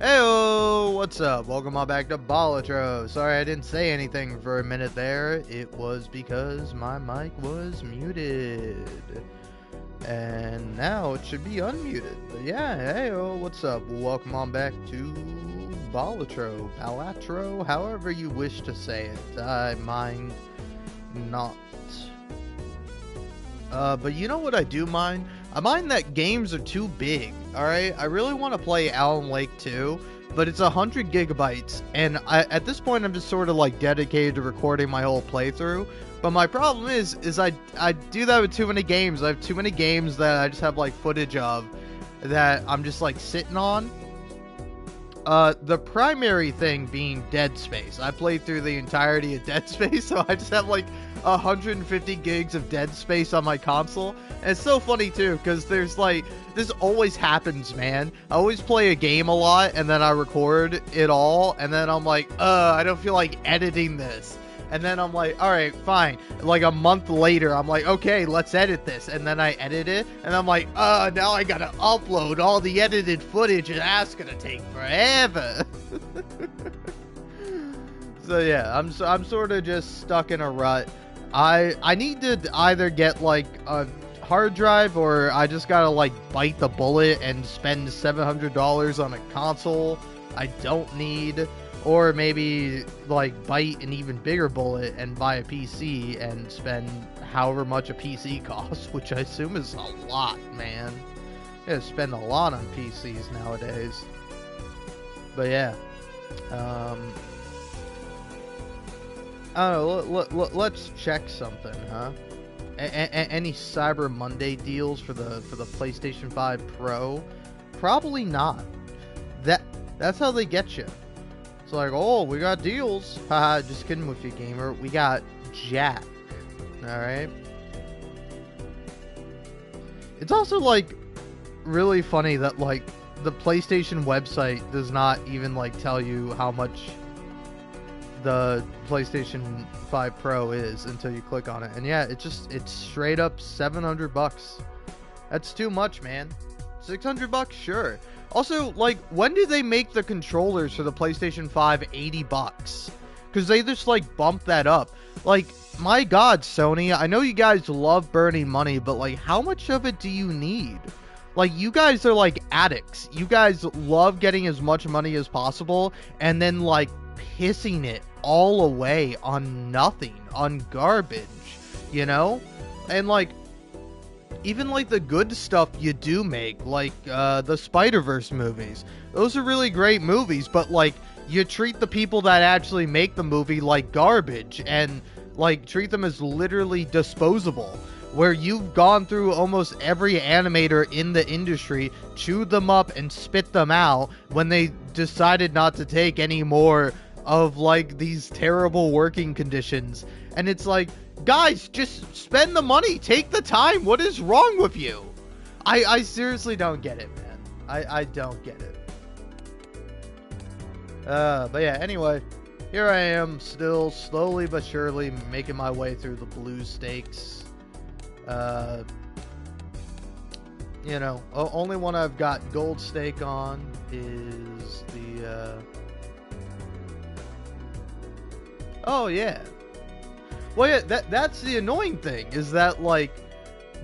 Heyo, what's up? Welcome on back to Balatro. Sorry I didn't say anything for a minute there. It was because my mic was muted. And now it should be unmuted. But yeah, heyo, what's up? Welcome on back to Balatro, however you wish to say it. I mind not. But you know what I do mind? I mind that games are too big, alright? I really want to play Alan Wake 2, but it's 100 gigabytes, and at this point I'm just sort of like dedicated to recording my whole playthrough. But my problem is I do that with too many games. I have too many games that I just have like footage of that I'm just like sitting on. The primary thing being Dead Space. I played through the entirety of Dead Space, so I just have like 150 gigs of Dead Space on my console. And it's so funny too, because there's like, this always happens, man. I always play a game a lot, and then I record it all, and then I'm like, I don't feel like editing this. And then I'm like, alright, fine. Like a month later, I'm like, okay, let's edit this. And then I edit it, and I'm like, now I gotta upload all the edited footage, and that's gonna take forever. So yeah, I'm sort of just stuck in a rut. I need to either get like a hard drive, or I just gotta like bite the bullet and spend $700 on a console I don't need. Or maybe, like, bite an even bigger bullet and buy a PC and spend however much a PC costs, which I assume is a lot, man. You gotta spend a lot on PCs nowadays. But yeah. I don't know, let's check something, huh? Any Cyber Monday deals for the PlayStation 5 Pro? Probably not. That's how they get you. It's like, oh, we got deals. Haha, just kidding with you, gamer. We got Jack. Alright? It's also, like, really funny that, like, the PlayStation website does not even, like, tell you how much the PlayStation 5 Pro is until you click on it. And yeah, it's straight up $700. That's too much, man. $600, sure. Also, like, when did they make the controllers for the PlayStation 5 $80? Because they just, like, bumped that up. Like, my god, Sony, I know you guys love burning money, but, like, how much of it do you need? Like, you guys are, like, addicts. You guys love getting as much money as possible, and then, like, pissing it all away on nothing, on garbage, you know? And, like, even, like, the good stuff you do make, like, the Spider-Verse movies. Those are really great movies, but, like, you treat the people that actually make the movie like garbage, and, like, treat them as literally disposable. Where you've gone through almost every animator in the industry, chewed them up and spit them out when they decided not to take any more of, like, these terrible working conditions. And it's like, guys, just spend the money. Take the time. What is wrong with you? I seriously don't get it, man. I don't get it. But yeah, anyway. Here I am, still slowly but surely making my way through the blue stakes. You know, only one I've got gold stake on is the, oh, yeah. Well, yeah, that's the annoying thing, is that, like,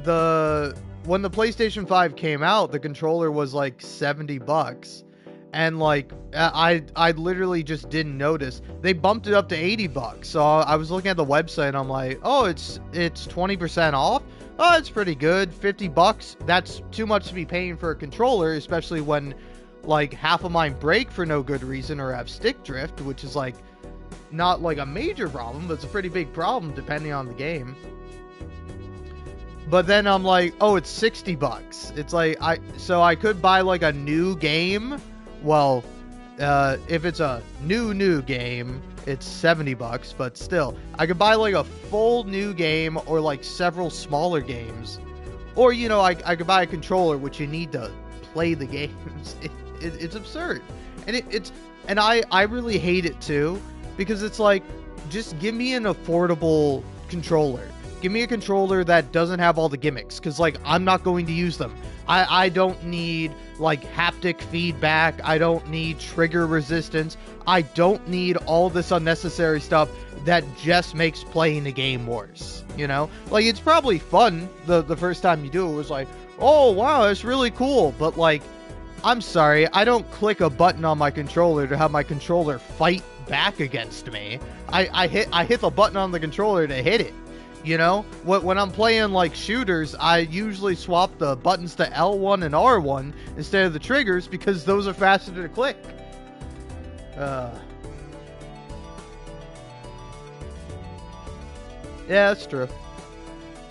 when the PlayStation 5 came out, the controller was, like, $70, and, like, I literally just didn't notice. They bumped it up to $80, so I was looking at the website, and I'm like, oh, it's 20% off? Oh, it's pretty good. $50, that's too much to be paying for a controller, especially when, like, half of mine break for no good reason or have stick drift, which is, like, not like a major problem, but it's a pretty big problem depending on the game. But then I'm like, oh, it's $60. It's like, so I could buy like a new game. Well, if it's a new game, it's $70, but still, I could buy like a full new game or like several smaller games. Or, you know, I could buy a controller, which you need to play the games. It's absurd. And I really hate it too. Because it's like, just give me an affordable controller. Give me a controller that doesn't have all the gimmicks, because, like, I'm not going to use them. I don't need, like, haptic feedback. I don't need trigger resistance. I don't need all this unnecessary stuff that just makes playing the game worse, you know? Like, it's probably fun the first time you do it. It was like, oh, wow, that's really cool. But, like, I'm sorry, I don't click a button on my controller to have my controller fight back against me. I hit the button on the controller to hit it. You know, when I'm playing like shooters, I usually swap the buttons to L1 and R1 instead of the triggers because those are faster to click. Yeah, that's true.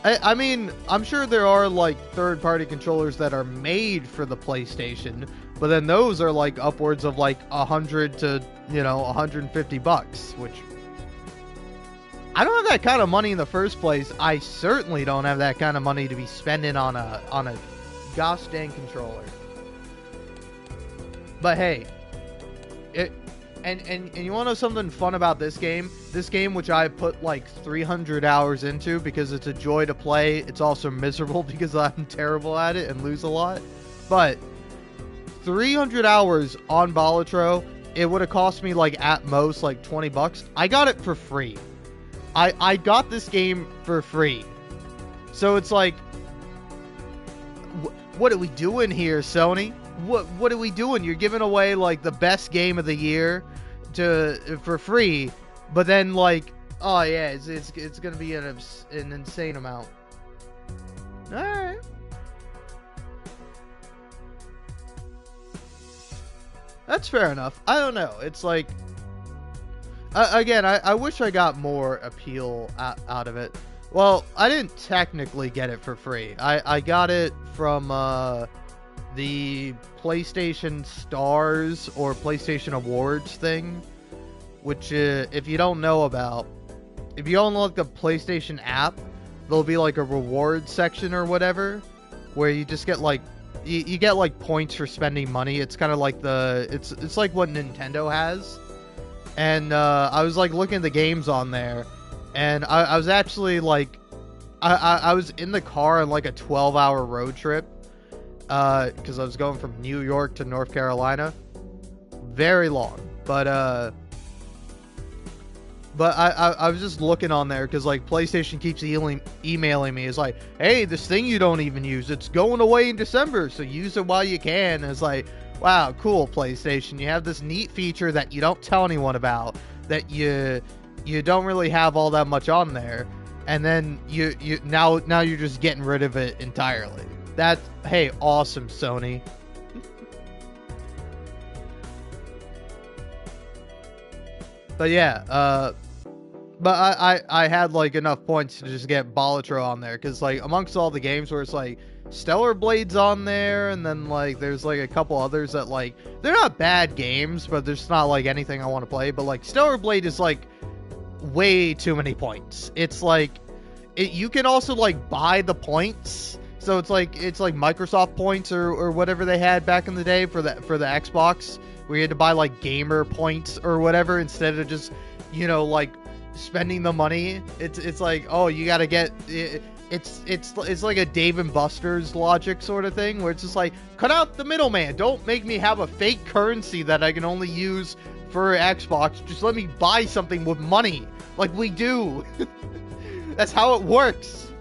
I mean, I'm sure there are like third-party controllers that are made for the PlayStation, but then those are like upwards of like 100 to, you know, $150, which I don't have that kind of money in the first place. I certainly don't have that kind of money to be spending on a gosh dang controller. But hey, and you want to know something fun about this game? This game, which I put like 300 hours into because it's a joy to play. It's also miserable because I'm terrible at it and lose a lot. But 300 hours on Balatro, it would have cost me like at most like $20. I got it for free. I got this game for free. So it's like, what are we doing here, Sony? What are we doing? You're giving away like the best game of the year for free, but then like, oh yeah, it's gonna be an insane amount. All right. That's fair enough. I don't know. It's like, again, I wish I got more appeal out of it. Well, I didn't technically get it for free. I got it from the PlayStation Stars or PlayStation Awards thing, which if you don't know about, if you don't look the PlayStation app, there'll be like a rewards section or whatever, where you just get like, you get like points for spending money. It's kind of like it's like what Nintendo has. And I was like looking at the games on there, and I was actually like, I was in the car on like a 12-hour road trip, because I was going from New York to North Carolina. Very long, but I was just looking on there because like PlayStation keeps emailing me. It's like, hey, this thing you don't even use, it's going away in December, so use it while you can. And it's like, wow, cool, PlayStation. You have this neat feature that you don't tell anyone about, that you don't really have all that much on there, and then now you're just getting rid of it entirely. That's, hey, awesome, Sony. But yeah, but I had like enough points to just get Balatro on there, because like amongst all the games where it's like Stellar Blade's on there, and then like there's like a couple others that like, they're not bad games, but there's not like anything I want to play. But like Stellar Blade is like way too many points. It's like you can also like buy the points, so it's like Microsoft points or whatever they had back in the day for the Xbox, where you had to buy like gamer points or whatever instead of just, you know, like spending the money. It's like, oh, you gotta get it. It's like a Dave and Buster's logic sort of thing, where it's just like, cut out the middleman. Don't make me have a fake currency that I can only use for Xbox. Just let me buy something with money, like we do. That's how it works.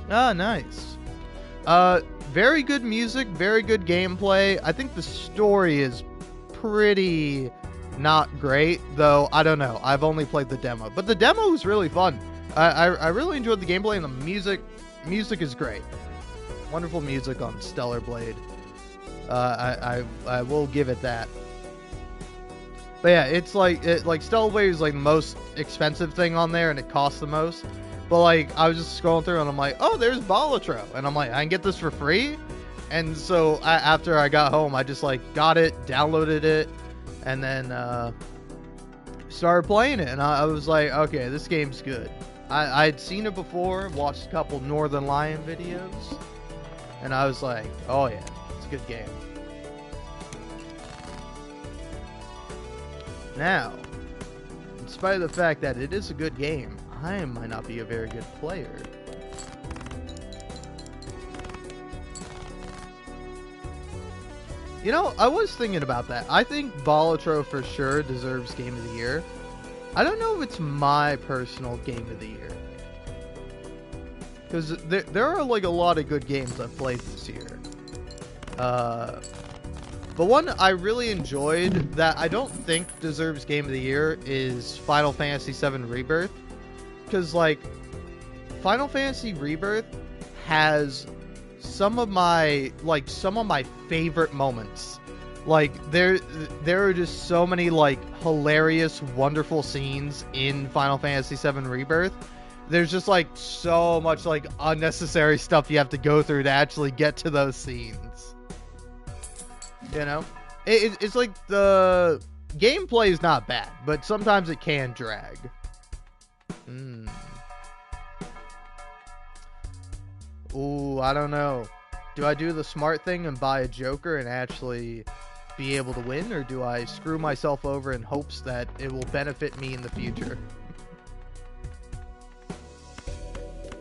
Ah, nice. Very good music, very good gameplay. I think the story is pretty not great, though. I don't know. I've only played the demo, but the demo was really fun. I really enjoyed the gameplay, and the music is great. Wonderful music on Stellar Blade. I will give it that. But yeah, it's like Stellar Blade is like the most expensive thing on there, and it costs the most. But like, I was just scrolling through, and I'm like, oh, there's Balatro, and I'm like, I can get this for free. And so after I got home, I just like got it, downloaded it, and then started playing it. And I was like, okay, this game's good. I'd seen it before, watched a couple Northern Lion videos, and I was like, oh yeah, it's a good game. Now, in spite of the fact that it is a good game, I might not be a very good player. You know, I was thinking about that. I think Balatro for sure deserves Game of the Year. I don't know if it's my personal Game of the Year. Because there are like a lot of good games I've played this year. But one I really enjoyed that I don't think deserves Game of the Year is Final Fantasy VII Rebirth. Because like, Final Fantasy Rebirth has some of my favorite moments. Like there are just so many like hilarious, wonderful scenes in Final Fantasy VII Rebirth. There's just like so much like unnecessary stuff you have to go through to actually get to those scenes. You know, it's like the gameplay is not bad, but sometimes it can drag. Ooh, I don't know. Do I do the smart thing and buy a Joker and actually be able to win, or do I screw myself over in hopes that it will benefit me in the future?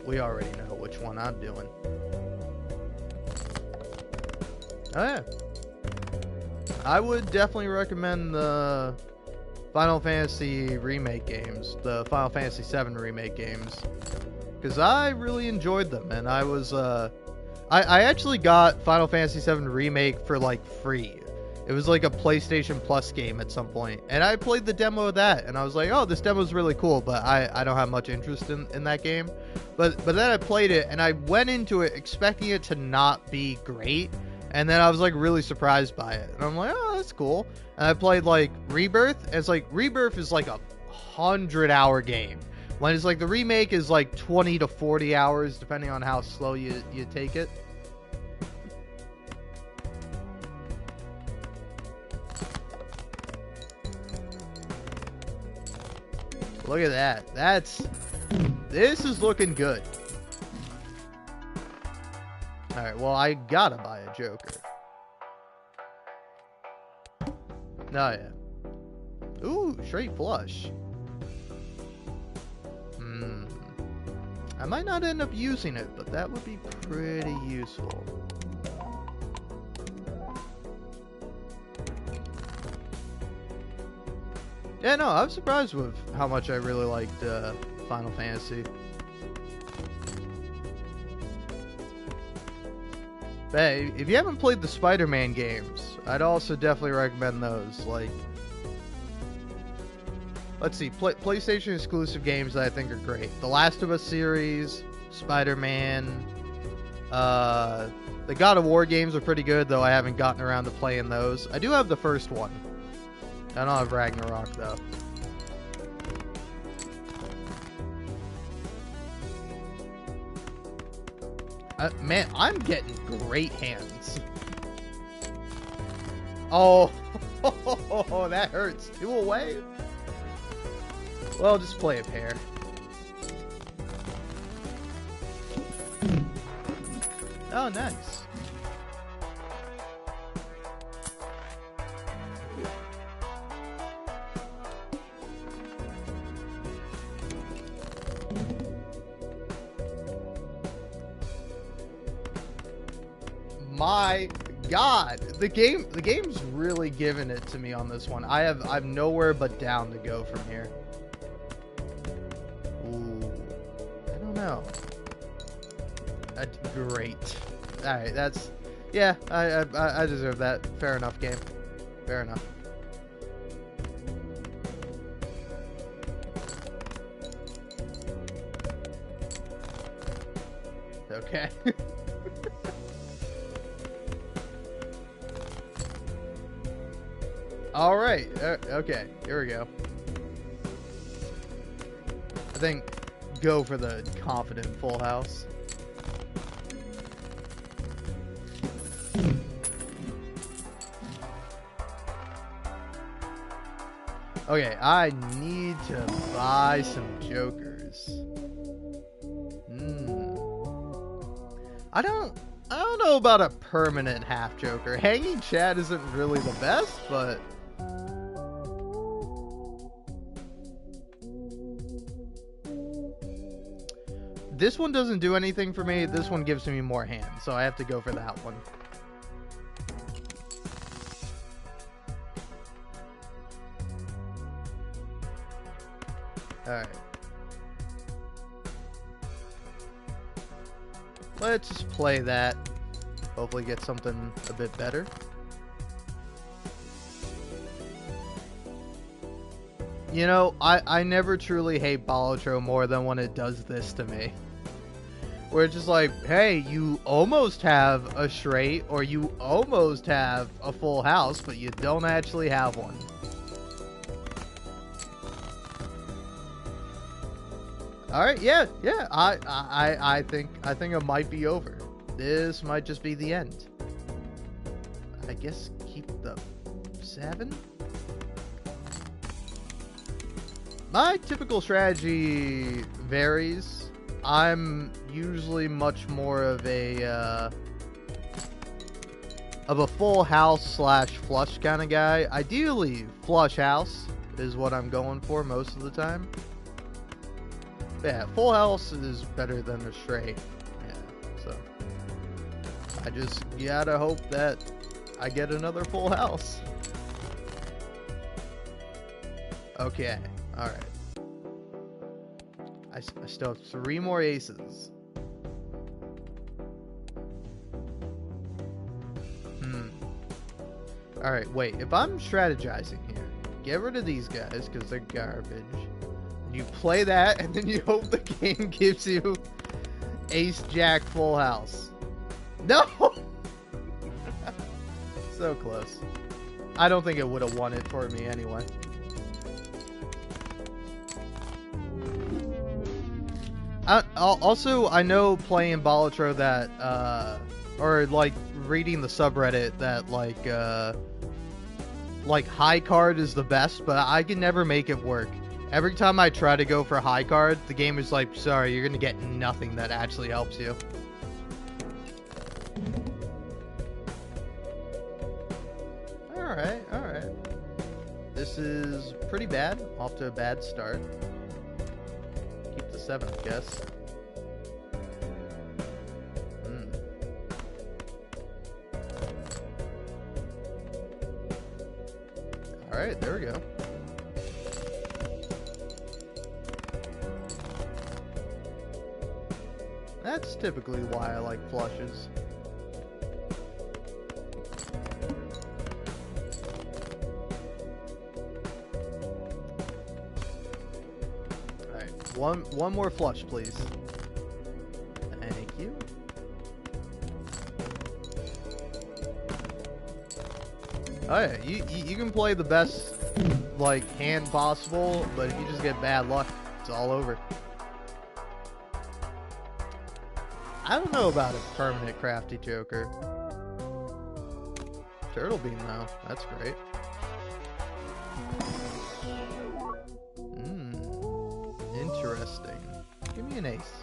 We already know which one I'm doing. Oh yeah. I would definitely recommend the Final Fantasy remake games, the Final Fantasy VII remake games, because I really enjoyed them, and I was I actually got Final Fantasy VII remake for like free. It was like a PlayStation Plus game at some point, and I played the demo of that, and I was like, oh, this demo is really cool, but I don't have much interest in that game. But then I played it, and I went into it expecting it to not be great, and then I was like really surprised by it, and I'm like, oh, that's cool. And I played like Rebirth, and it's like Rebirth is like a 100-hour game, when it's like the remake is like 20 to 40 hours depending on how slow you take it. Look at that. This is looking good. Alright, well, I gotta buy a Joker. Oh, yeah. Ooh, straight flush. I might not end up using it, but that would be pretty useful. Yeah, no, I'm surprised with how much I really liked Final Fantasy. Hey, if you haven't played the Spider-Man games, I'd also definitely recommend those. Like, let's see, PlayStation exclusive games that I think are great. The Last of Us series, Spider-Man, the God of War games are pretty good, though I haven't gotten around to playing those. I do have the first one. I don't have Ragnarok, though. Man, I'm getting great hands. Oh, that hurts. 2 away? Well, just play a pair. Oh, nice. My God, the game's really giving it to me on this one. I've nowhere but down to go from here. Ooh, I don't know. Great. All right, that's, yeah. I deserve that. Fair enough, game. Fair enough. Okay. All right. Okay. Here we go. I think go for the confident full house. Okay, I need to buy some Jokers. I don't know about a permanent half Joker. Hanging Chad isn't really the best, but this one doesn't do anything for me. This one gives me more hands, so I have to go for that one. Alright. Let's just play that. Hopefully get something a bit better. You know, I never truly hate Balatro more than when it does this to me. Where it's just like, hey, you almost have a straight, or you almost have a full house, but you don't actually have one. Alright, yeah, I think it might be over. This might just be the end. I guess keep the 7? My typical strategy varies. I'm usually much more of a full house slash flush kind of guy. Ideally, flush house is what I'm going for most of the time. Yeah, full house is better than a straight. Yeah, so I just gotta hope that I get another full house. Okay, alright. I still have 3 more aces. Alright, wait. If I'm strategizing here, get rid of these guys because they're garbage. You play that, and then you hope the game gives you ace jack full house. No! So close. I don't think it would have won it for me anyway. Also, I know playing Balatro that, or like reading the subreddit that like high card is the best, but I can never make it work. Every time I try to go for high card, the game is like, sorry, you're gonna get nothing that actually helps you. Alright, alright. This is pretty bad. Off to a bad start. Keep the 7, I guess. Alright, there we go. That's typically why I like flushes. Alright, one more flush, please. Thank you. Oh yeah, you can play the best like hand possible, but if you just get bad luck, it's all over. I don't know about a permanent crafty joker. Turtle beam though, that's great. Interesting. Give me an ace.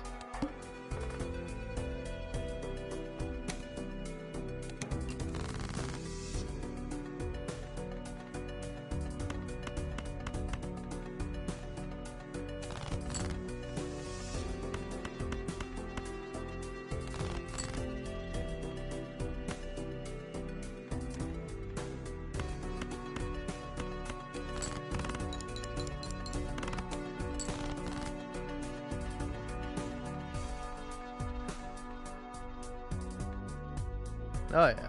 Oh yeah.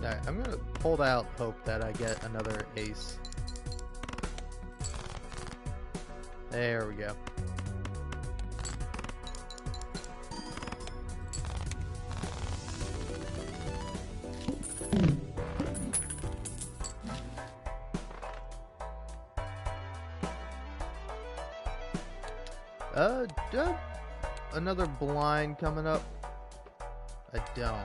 Alright, I'm gonna hold out hope that I get another ace. There we go. Another blind coming up. I don't.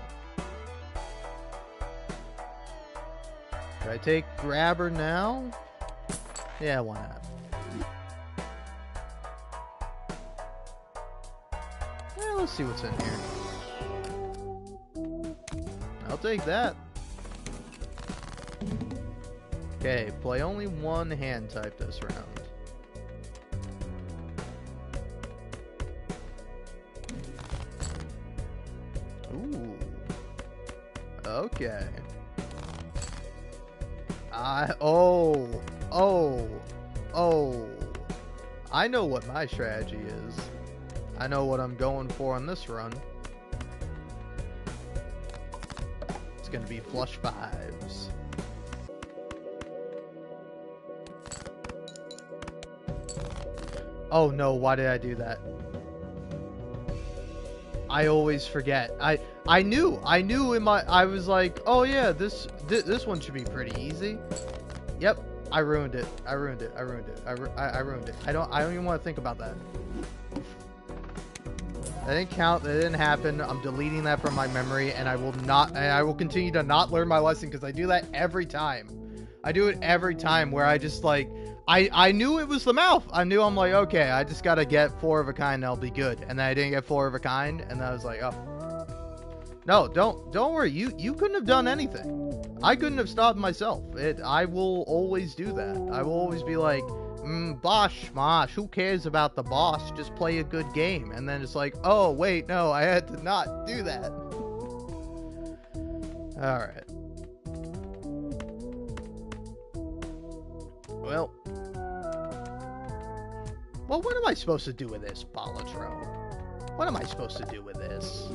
Do I take grabber now? Yeah, why not? Yeah, Let's see what's in here. I'll take that. Okay, play only one hand type this round. Ooh. Okay. Oh. I know what my strategy is. I know what I'm going for on this run. It's gonna be flush fives. Oh no, why did I do that? I always forget. I knew in my, I was like, oh yeah, this one should be pretty easy. Yep, I ruined it. I ruined it. I don't even want to think about that. That didn't count. That didn't happen. I'm deleting that from my memory, and I will continue to not learn my lesson, because I do that every time. I do it every time where I just like, I knew it was the mouth. I'm like, okay, I just gotta get 4 of a kind and I'll be good. And then I didn't get 4 of a kind, and then I was like, oh. No, don't worry. You couldn't have done anything. I couldn't have stopped myself. I will always do that. I will always be like, bosh, mosh, who cares about the boss? Just play a good game. And then it's like, oh, wait, no, I had to not do that. Alright. Well, what am I supposed to do with this, Balatro? What am I supposed to do with this?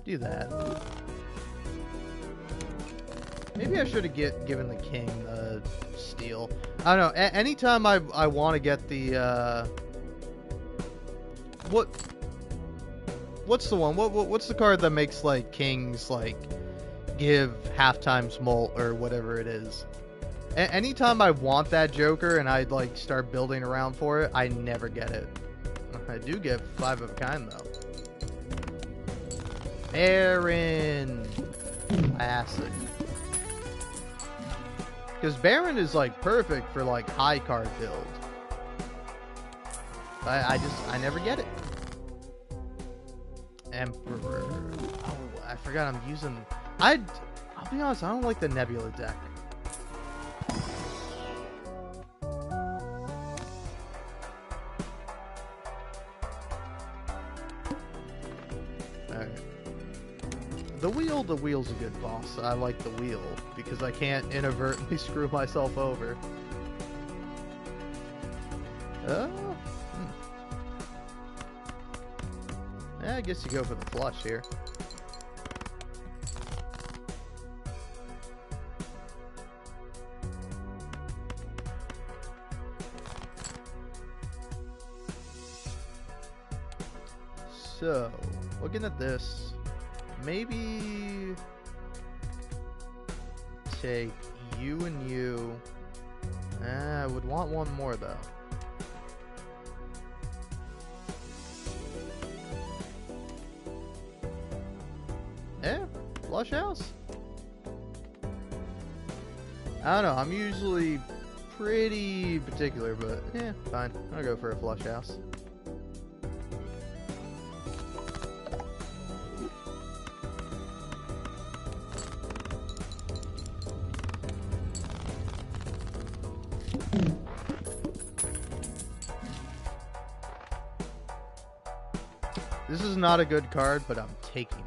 Do that. Maybe I should have given the king the steal. I don't know. Anytime I want to get the what's the one? What's the card that makes like kings like give half times molt or whatever it is? Anytime I want that Joker and I like start building around for it, I never get it. I do get 5 of a kind though. Baron. Classic. Because Baron is like perfect for like high card build. I never get it. Emperor. Oh, I forgot I'm using. I'll be honest, I don't like the Nebula deck. Alright. The wheel's a good boss. I like the wheel because I can't inadvertently screw myself over. I guess you go for the flush here. So, looking at this, maybe take you and you. I would want one more though. Yeah, flush house. I don't know, I'm usually pretty particular, but yeah, fine. I'll go for a flush house. This is not a good card, but I'm taking it.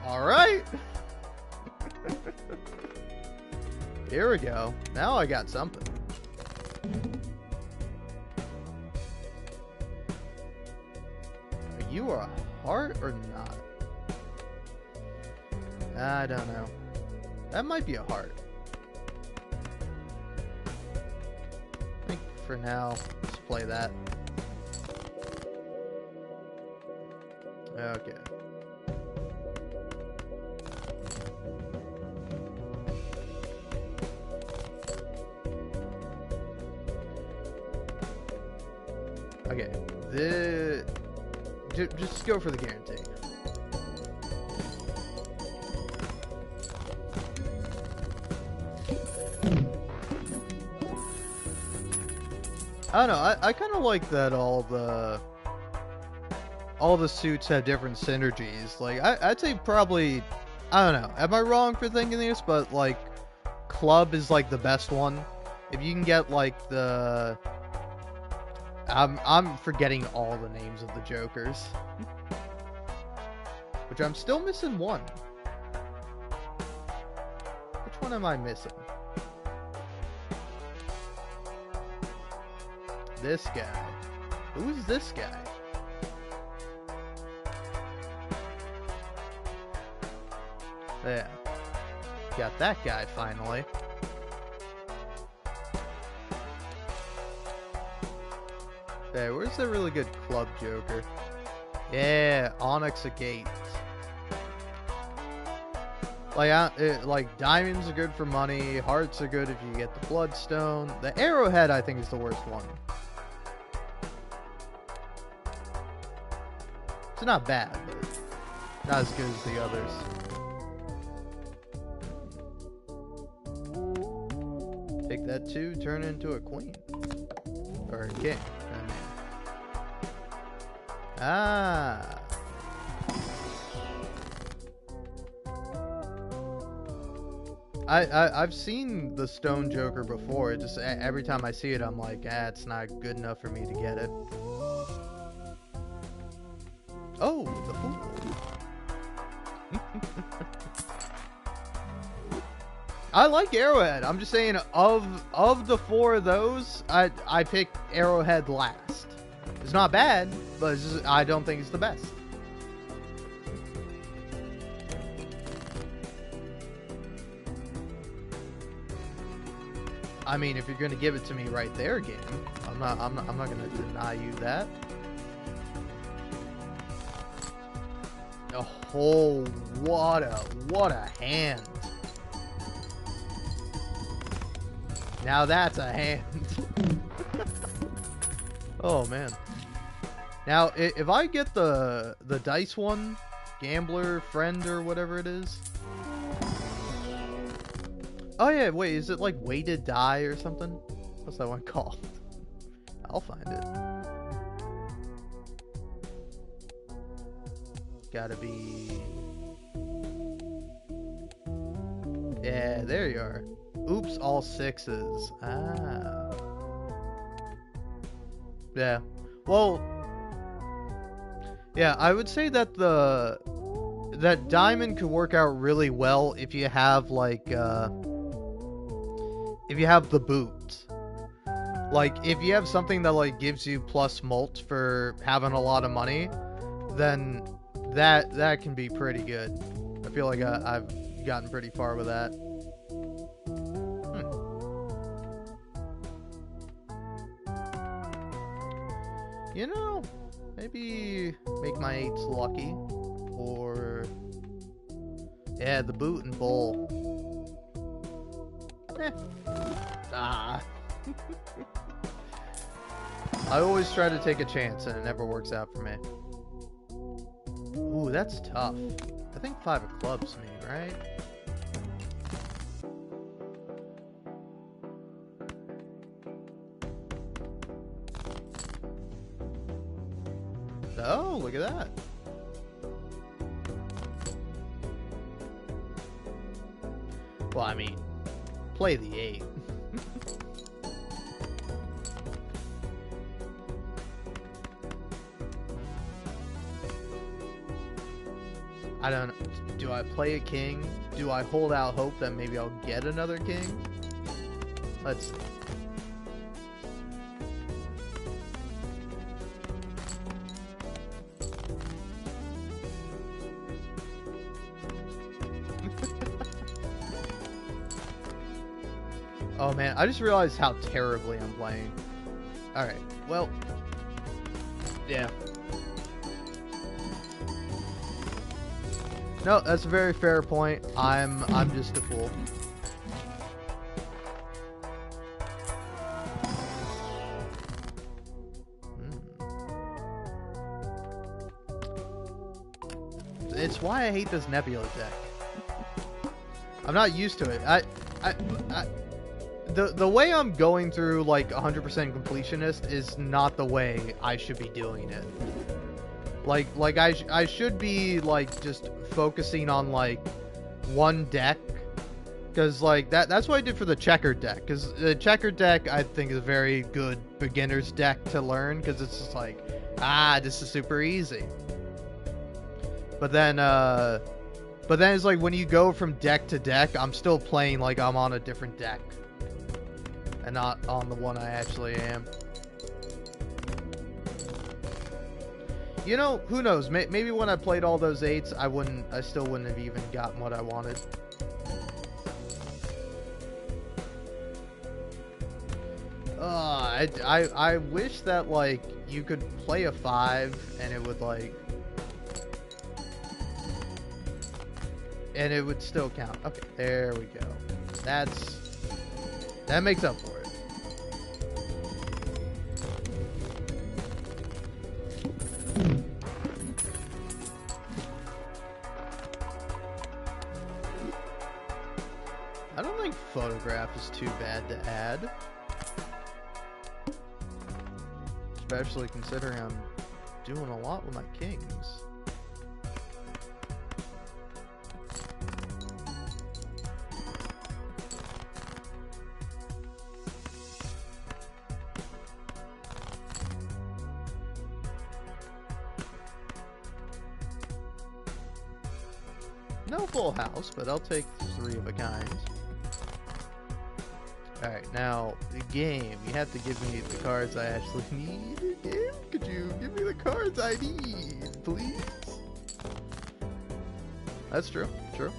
Alright! Here we go. Now I got something. Are you a heart or not? I don't know. That might be a heart. I think for now, let's play that. Okay. Okay, Just go for the guarantee. I don't know. I kind of like that all the suits have different synergies. Like I'd say probably, I don't know. Am I wrong for thinking this? But like, Club is like the best one. If you can get like the, I'm forgetting all the names of the Jokers, which I'm still missing one. Which one am I missing? This guy. Who's this guy? Yeah. Got that guy finally. Hey, where's the really good Club Joker? Yeah, Onyx Agate. Like diamonds are good for money. Hearts are good if you get the Bloodstone. The Arrowhead, I think, is the worst one. It's not bad, but not as good as the others. Take that too, turn it into a queen. Or a king. I mean. Ah. I've seen the Stone Joker before. It just, every time I see it, I'm like, it's not good enough for me to get it. Oh, the fool. I like Arrowhead. I'm just saying, of the four of those, I picked Arrowhead last. It's not bad, but it's just, I don't think it's the best. I mean, if you're gonna give it to me right there, game, I'm not gonna deny you that. Oh, what a hand! Now that's a hand. Oh man. Now, if I get the dice one, Gambler Friend or whatever it is. Oh yeah, wait, is it like Weighted Die or something? What's that one called? I'll find it. Gotta be... Yeah, there you are. Oops, all sixes. Ah. Yeah. Well... Yeah, I would say that that diamond could work out really well if you have, like, if you have the boot. Like, if you have something that, like, gives you plus mult for having a lot of money, then that can be pretty good. I feel like I've gotten pretty far with that. You know, maybe make my 8s lucky. Or... yeah, the boot and bowl. Ah. I always try to take a chance and it never works out for me. Ooh, that's tough. I think 5 of clubs me, right? Oh, look at that. Well, I mean, play the 8. I don't know. Do I play a king? Do I hold out hope that maybe I'll get another king? Let's see. Oh man, I just realized how terribly I'm playing. Alright, well, yeah. No, that's a very fair point. I'm just a fool. it's why I hate this Nebula deck. I'm not used to it. The way I'm going through like 100% completionist is not the way I should be doing it. Like I should be like just focusing on like one deck, because like that's what I did for the checkered deck. Because the checkered deck I think is a very good beginner's deck to learn, because it's just like, this is super easy. But then it's like when you go from deck to deck, I'm still playing like I'm on a different deck and not on the one I actually am. You know, who knows? Maybe when I played all those 8s, I still wouldn't have even gotten what I wanted. I wish that like you could play a 5 and it would like, and it would still count. Okay, there we go. That makes up for it. I don't think photograph is too bad to add. Especially considering I'm doing a lot with my kings. No full house, but I'll take 3 of a kind. Alright, now, the game. You have to give me the cards I actually need. Again? Could you give me the cards I need, please? That's true. True.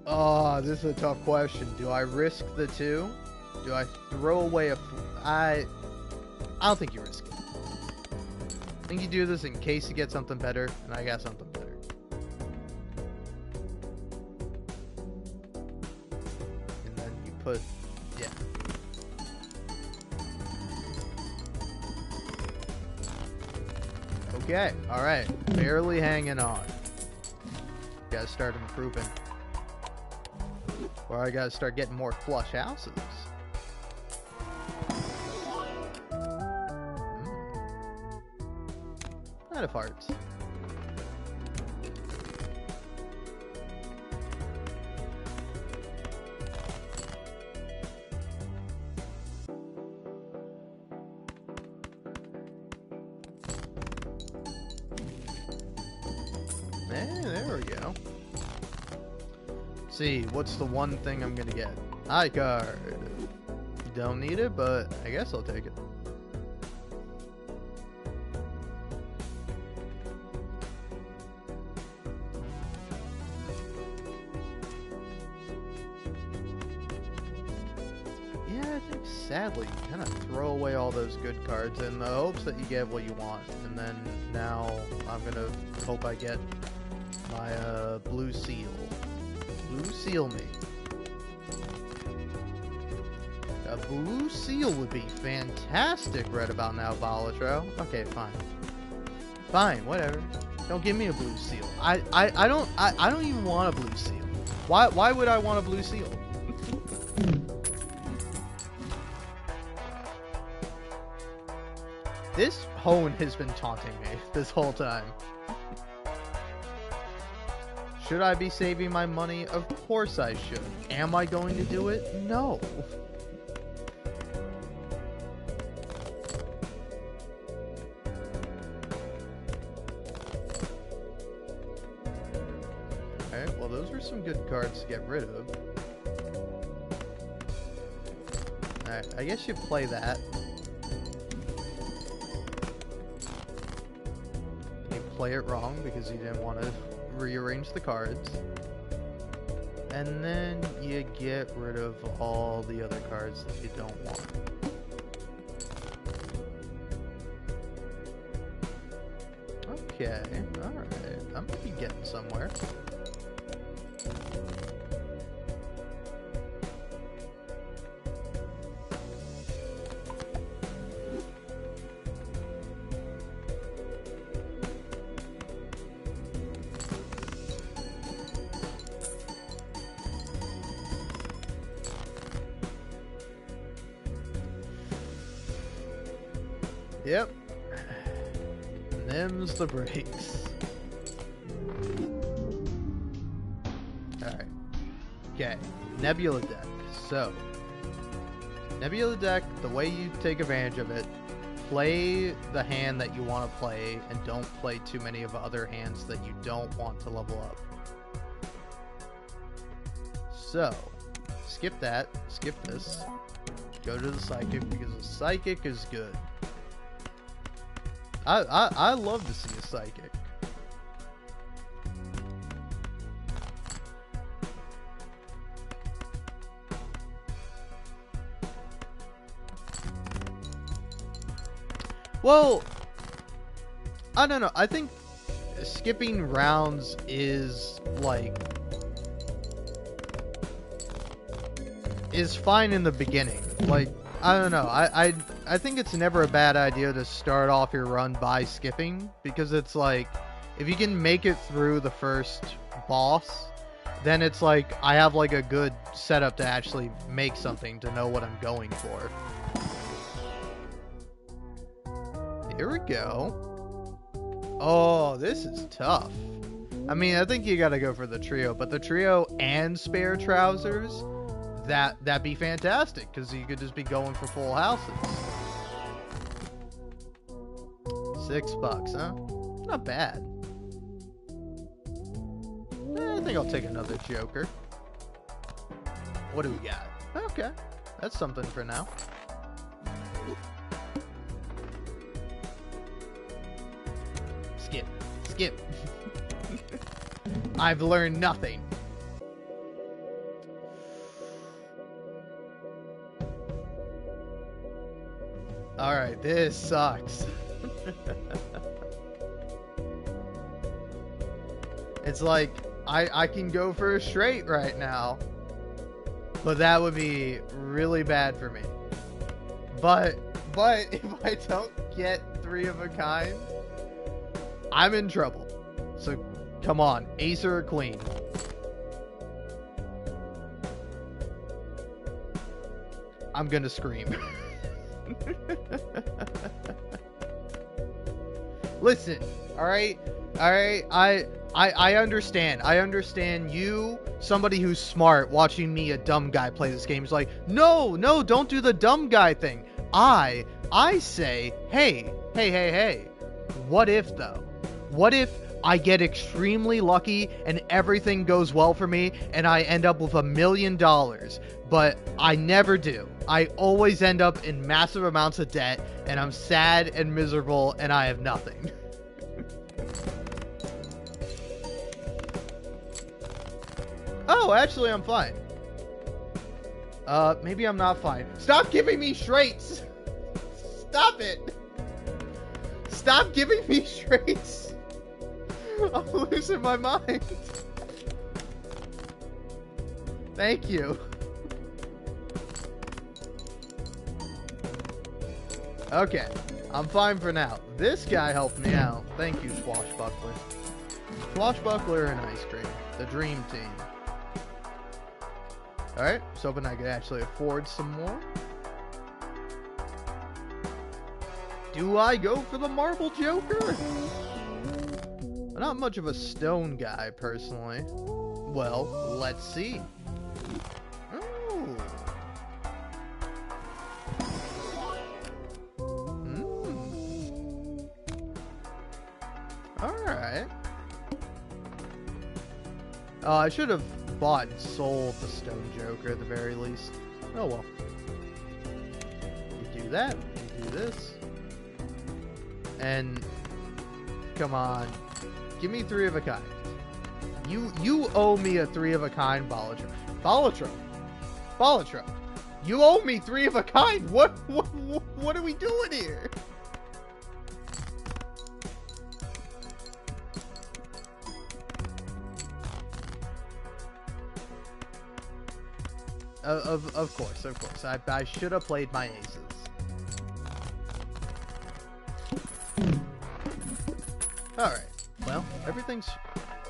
Oh, this is a tough question. Do I risk the 2? Do I throw away a... I don't think you risk it. I think you do this in case you get something better, and I got something better. And then you put... yeah. Okay, alright. Barely hanging on. Gotta start improving. Or I gotta start getting more flush houses. Out of hearts. There we go. See, what's the one thing I'm gonna get? High card. Don't need it, but I guess I'll take it. Yeah, I think sadly you kind of throw away all those good cards in the hopes that you get what you want, and then now I'm gonna hope I get my blue seal. Blue seal me. A blue seal would be fantastic right about now, Balatro. Okay, fine. Fine, whatever. Don't give me a blue seal. I don't even want a blue seal. Why would I want a blue seal? This hone has been taunting me this whole time. Should I be saving my money? Of course I should. Am I going to do it? No. Alright, well those are some good cards to get rid of. Alright, I guess you play that. You play it wrong because you didn't want to rearrange the cards, and then you get rid of all the other cards that you don't want. Okay, alright, I'm gonna be getting somewhere. Yep. Them's the breaks. Alright. Okay. Nebula deck. So, Nebula deck, the way you take advantage of it, play the hand that you want to play and don't play too many of other hands that you don't want to level up. So, skip that, skip this, go to the Psychic because the Psychic is good. I love to see a Psychic. Well, I don't know. I think skipping rounds is fine in the beginning. Like, I don't know. I think it's never a bad idea to start off your run by skipping, because it's like, if you can make it through the first boss, then it's like I have like a good setup to actually make something, to know what I'm going for. Here we go. Oh, this is tough. I mean, I think you gotta go for the trio, but the trio and spare trousers, that'd be fantastic, because you could just be going for full houses. $6, huh? Not bad. I think I'll take another Joker. What do we got? Okay, that's something for now. Skip. I've learned nothing. Alright, this sucks. It's like, I can go for a straight right now, but that would be really bad for me. But if I don't get 3 of a kind, I'm in trouble. So, come on. Ace or a queen? I'm gonna scream. Listen, alright? Alright? I understand. I understand you, somebody who's smart, watching me, a dumb guy, play this game, is like, no, don't do the dumb guy thing. I say, hey. What if, though? What if I get extremely lucky and everything goes well for me and I end up with $1 million, but I never do. I always end up in massive amounts of debt and I'm sad and miserable and I have nothing. Oh, actually I'm fine. Maybe I'm not fine. Stop giving me straights! Stop it! Stop giving me straights! I'm losing my mind. Thank you. Okay, I'm fine for now. This guy helped me out. Thank you, Swashbuckler. Swashbuckler and Ice Cream. The dream team. Alright, I was hoping I could actually afford some more. Do I go for the Marble Joker? I'm not much of a stone guy, personally. Well, let's see. Oh. Alright. Oh, I should have bought and sold the Stone Joker at the very least. Oh well. You do that, you do this. And come on. Give me 3 of a kind. You owe me a 3 of a kind, Balatro. Balatro. You owe me 3 of a kind. What are we doing here? Of course. I should have played my aces. Alright. Well, everything's...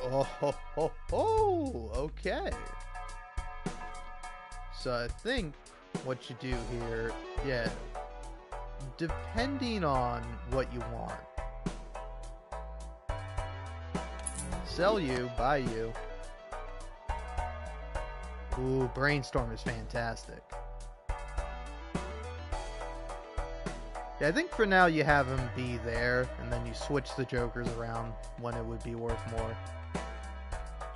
Oh, okay. So I think what you do here... Yeah. depending on what you want. Sell you, buy you. Ooh, Brainstorm is fantastic. Yeah, I think for now you have him be there, and then you switch the jokers around when it would be worth more.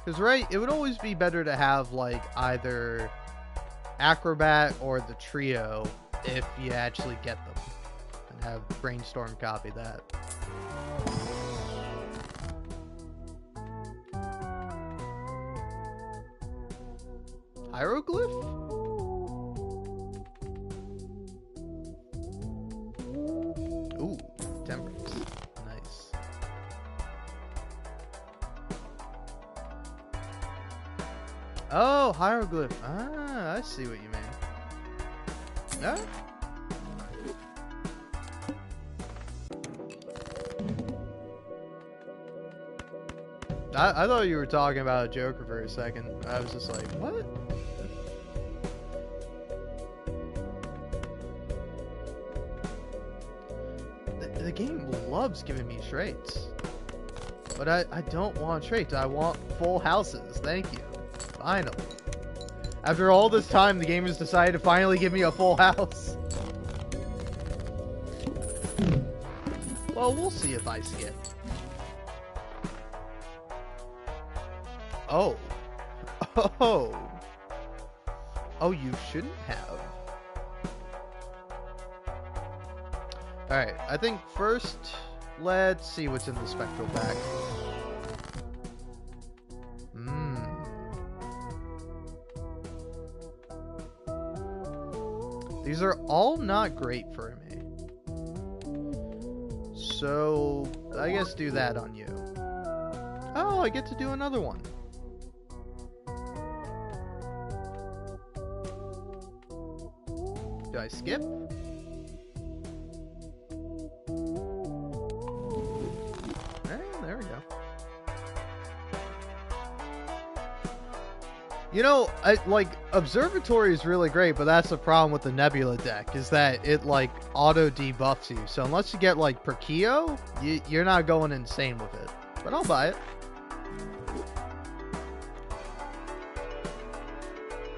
Because, right, it would always be better to have, like, either Acrobat or the Trio if you actually get them. And have Brainstorm copy that. Hieroglyph? Ooh, temperance. Nice. Oh, hieroglyph. Ah, I see what you mean. Yeah. I thought you were talking about a Joker for a second. I was just like, what? The game loves giving me traits. But I don't want traits. I want full houses. Thank you. Finally. After all this time, the game has decided to finally give me a full house. Well, we'll see if I skip. Oh. Oh. Oh, you shouldn't have. Alright, I think first, let's see what's in the Spectral Pack. These are all not great for me. So, I guess do that on you. Oh, I get to do another one. Do I skip? There we go. You know, Observatory is really great, but that's the problem with the Nebula deck, is that it, like, auto-debuffs you. So unless you get, like, Perkeo, you're not going insane with it. But I'll buy it.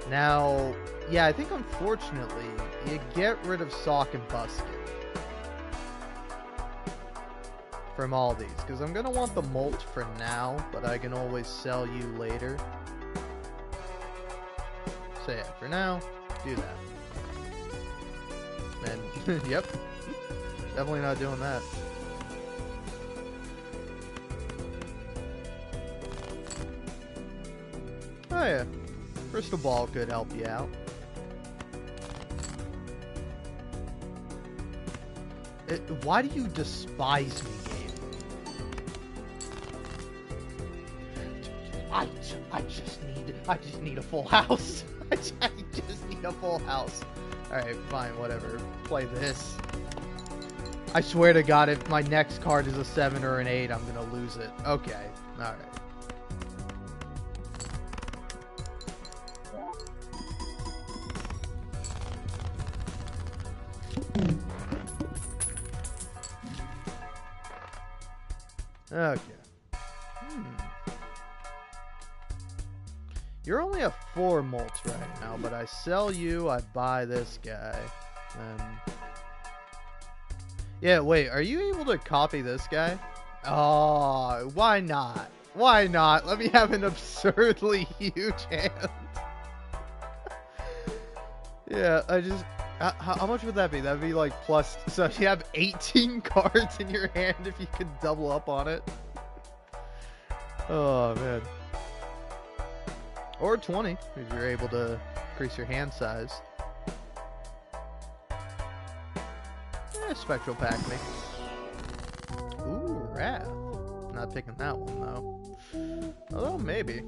Now, yeah, I think unfortunately, you get rid of Sock and Busket from all these, because I'm going to want the Molt for now, but I can always sell you later. So yeah, for now, do that. And, yep, definitely not doing that. Oh yeah, Crystal Ball could help you out. Why do you despise me, game? I just need a full house. I just need a full house. Alright, fine, whatever. Play this. I swear to God, if my next card is a 7 or an 8, I'm gonna lose it. Okay, alright. Okay. You're only a 4 Molt right now, but I sell you, I buy this guy. Yeah, wait, are you able to copy this guy? Oh, why not? Why not? Let me have an absurdly huge hand. Yeah, I just... How much would that be? That'd be like plus... So if you have 18 cards in your hand, if you could double up on it. Oh, man. Or 20, if you're able to increase your hand size. Spectral Pack me. Ooh, Wrath. Not picking that one, though. Although, maybe.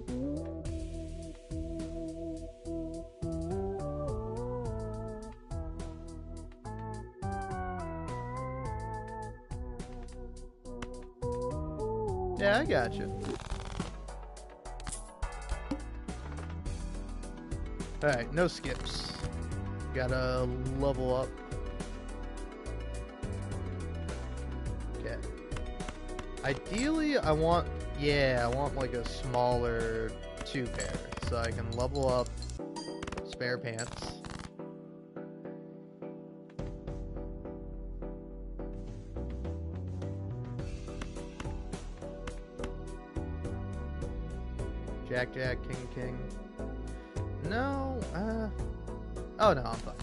Yeah, I gotcha. Alright, no skips. Gotta level up. Ideally, I want like a smaller 2-pair so I can level up spare pants. Jack, Jack, King, King. No, oh no, I'm fine.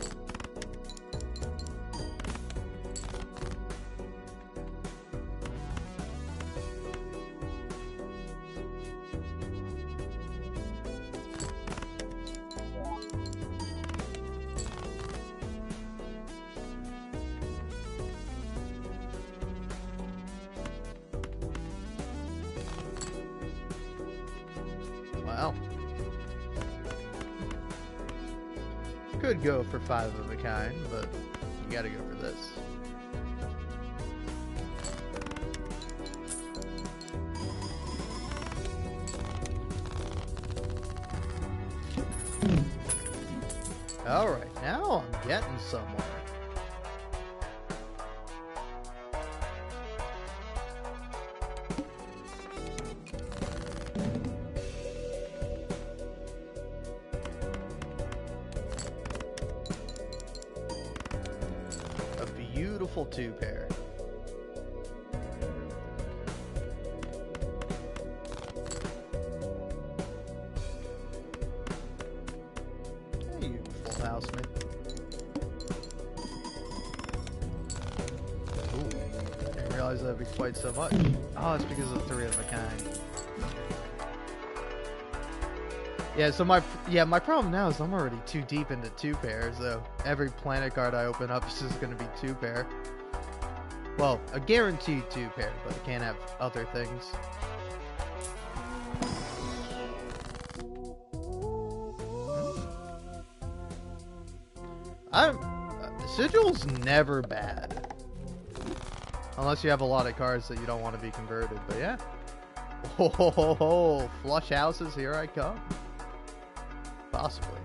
Wow. Could go for 5 of a kind, but you gotta go for this. Alright, now I'm getting somewhere. Beautiful 2-pair. Hey, you full house, mate. Ooh, didn't realize that'd be quite so much. Oh, it's because of 3 of a kind. Yeah, so my problem now is I'm already too deep into 2-pairs, so every planet card I open up is just going to be 2-pair. Well, a guaranteed 2-pair, but it can't have other things. Sigil's never bad. Unless you have a lot of cards that you don't want to be converted, but yeah. Oh, flush houses, here I come. Possibly.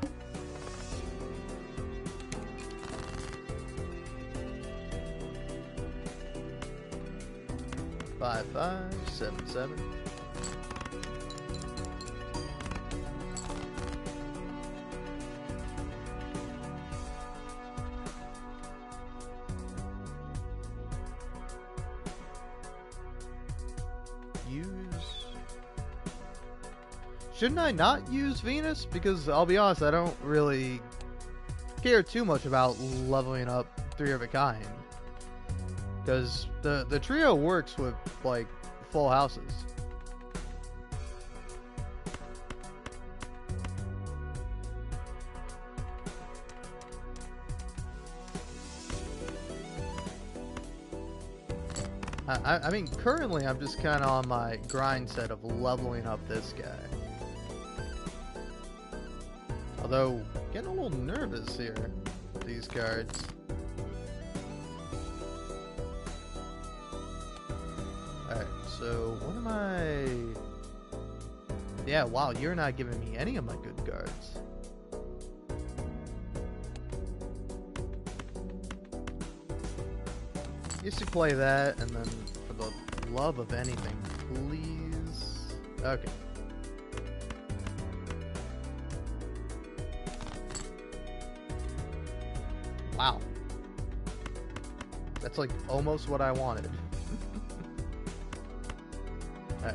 Five, 7, 7. Shouldn't I not use Venus? Because I'll be honest, I don't really care too much about leveling up 3 of a kind. Because the trio works with, like, full houses. I mean, currently I'm just kind of on my grind set of leveling up this guy. Although, getting a little nervous here with these cards. Alright, so what am I... Yeah, wow, you're not giving me any of my good cards. Used to play that, and then for the love of anything, please... Okay. Wow. That's like almost what I wanted. Alright.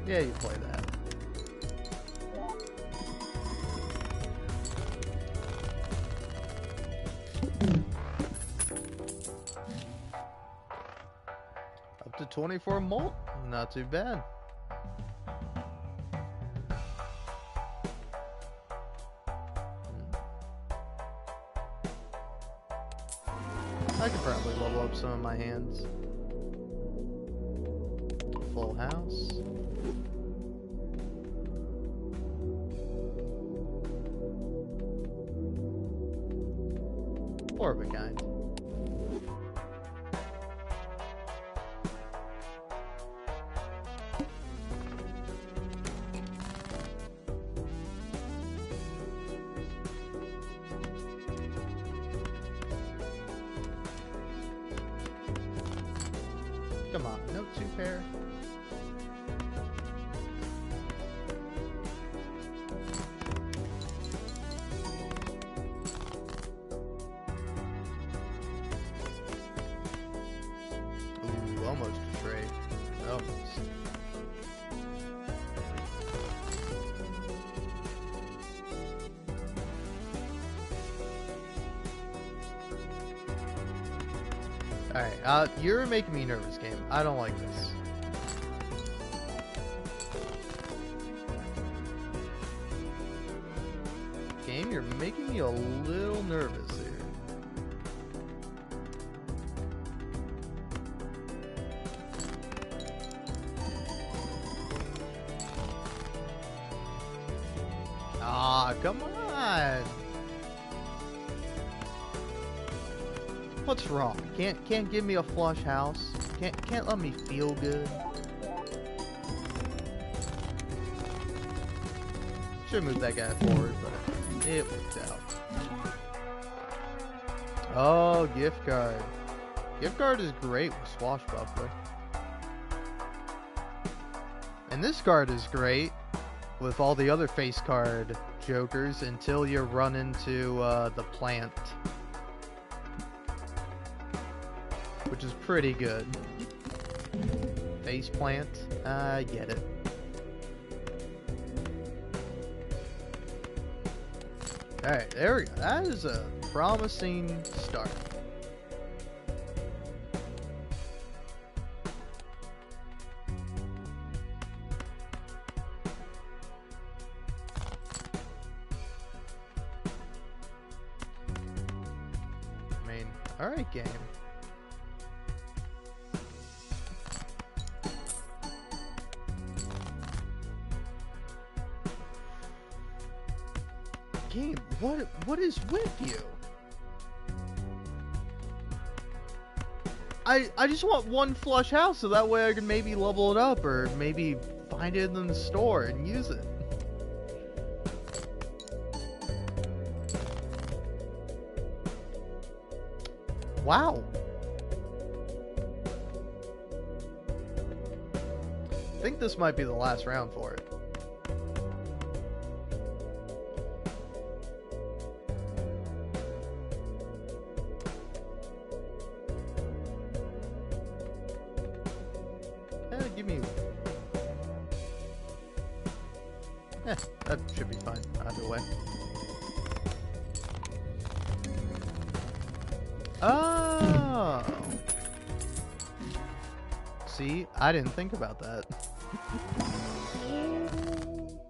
Yeah, you play that. Up to 24 molt? Not too bad. I could probably level up some of my hands. Full house. Four of a kind. Come on, no 2-pair. Ooh, almost a trade. Almost. Alright, you're making me nervous, game. I don't like this. Game, you're making me a little nervous here. Ah, come on! What's wrong? Can't give me a flush house? Can't let me feel good? Should move that guy forward, but it worked out. Oh, gift card. Gift card is great with Swashbuckler. And this card is great with all the other face card jokers until you run into the plant. Which is pretty good. Face plant, I get it. Alright, there we go. That is a promising start. I mean, alright, game. Game, what is with you? I just want one flush house so that way I can maybe level it up or maybe find it in the store and use it. Wow. I think this might be the last round for it. Give me... that should be fine either way. Oh! See, I didn't think about that.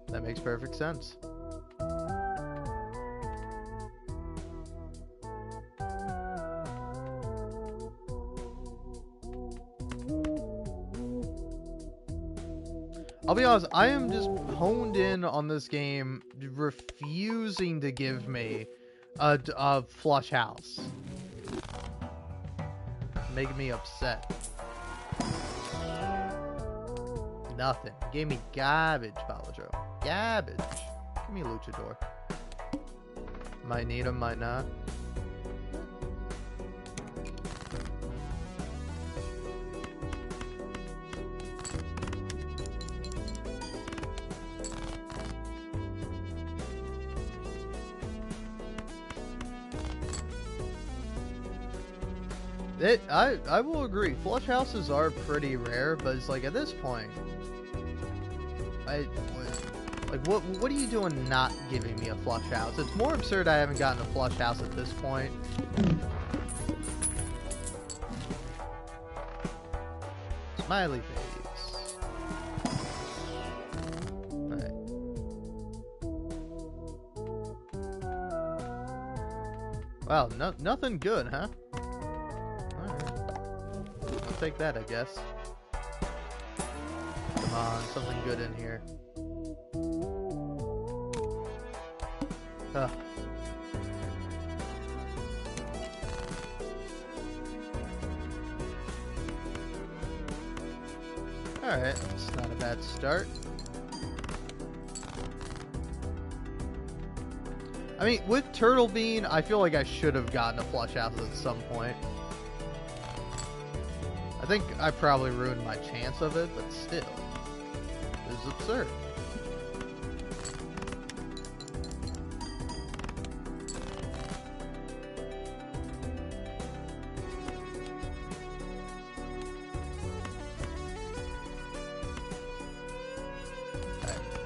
That makes perfect sense. I'll be honest, I am just honed in on this game, refusing to give me a flush house. Making me upset. Nothing. Gave me garbage, Balatro. Garbage. Give me Luchador. Might need him, might not. I will agree. Flush houses are pretty rare, but it's like at this point, what are you doing not giving me a flush house? It's more absurd I haven't gotten a flush house at this point. Smiley face. Alright. Wow, nothing good, huh? Take that, I guess. Come on, something good in here. Ugh. Alright, it's not a bad start. I mean, with Turtle Bean, I feel like I should have gotten a flush house at some point. I think I probably ruined my chance of it, but still. It was absurd.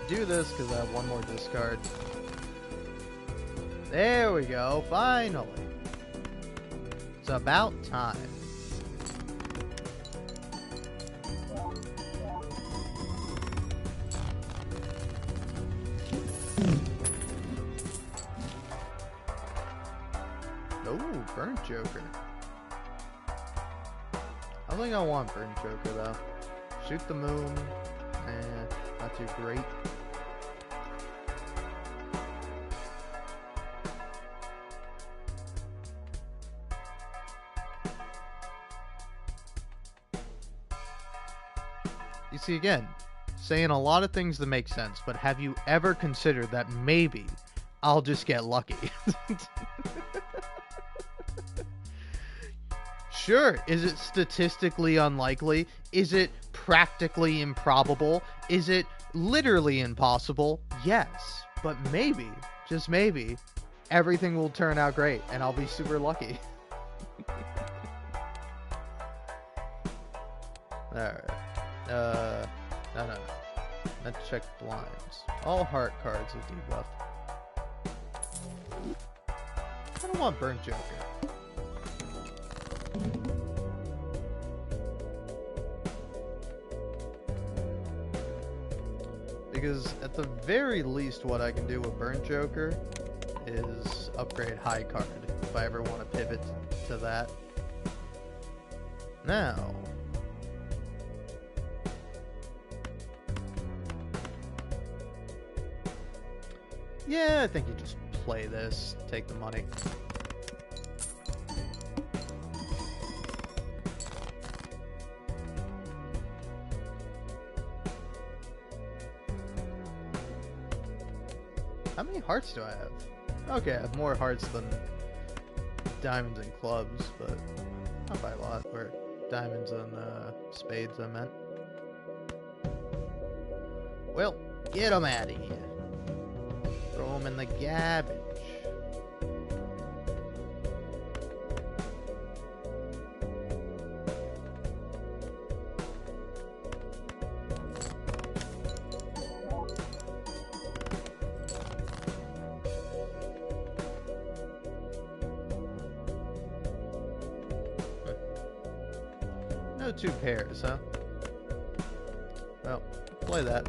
Do this because I have one more discard. There we go, finally. It's about time. Oh, Burnt Joker. I think I want Burnt Joker though. Shoot the Moon. Not too great. You see, again, saying a lot of things that make sense, but have you ever considered that maybe I'll just get lucky? Sure, is it statistically unlikely? Is it practically improbable? Is it literally impossible? Yes, but maybe, just maybe, everything will turn out great and I'll be super lucky. Alright. No. Let's check blinds. All heart cards are debuffed. I don't want Burnt Joker. Because at the very least what I can do with Burnt Joker is upgrade high card if I ever want to pivot to that. Now, yeah, I think you just play this, take the money. How many hearts do I have? Okay, I have more hearts than diamonds and clubs, but not by a lot. Or diamonds and spades, I meant. Well, get them out of here. Throw them in the garbage. No two pairs, huh? Well, play that.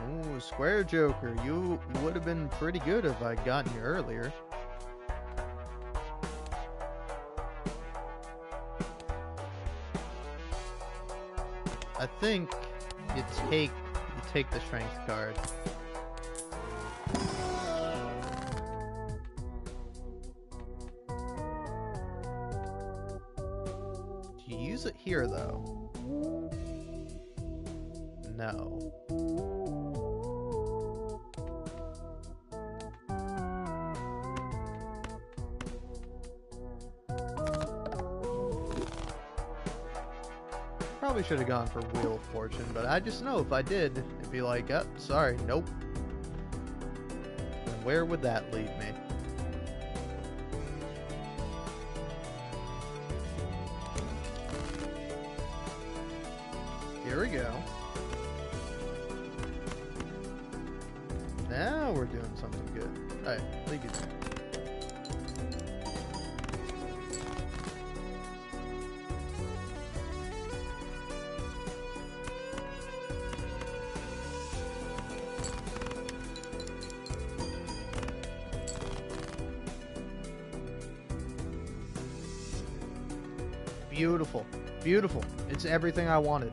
Ooh, Square Joker. You would have been pretty good if I'd gotten you earlier. I think you take the strength card. Do you use it here though? No. Probably should have gone for Wheel of Fortune, but I just know if I did, it'd be like, oh, sorry, nope. And where would that lead me? Here we go. Now we're doing something good. Alright, leave it there. Beautiful. Beautiful. It's everything I wanted.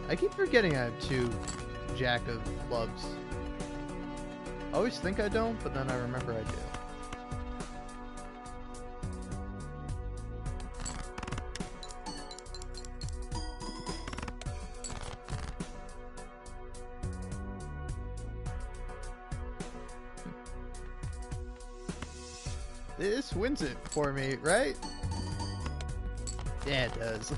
I keep forgetting I have two Jack of Clubs. I always think I don't, but then I remember I do. This wins it for me, right? Yeah, it does.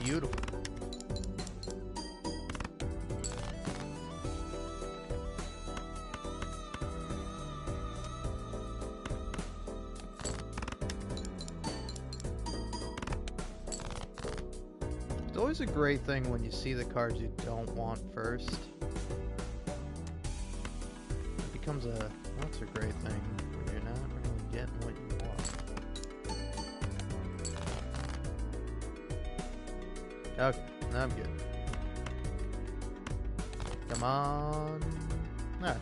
Beautiful. It's always a great thing when you see the cards you don't want first. It becomes a, that's a great thing when you're not really getting what you want. Okay, I'm good. Come on. Alright.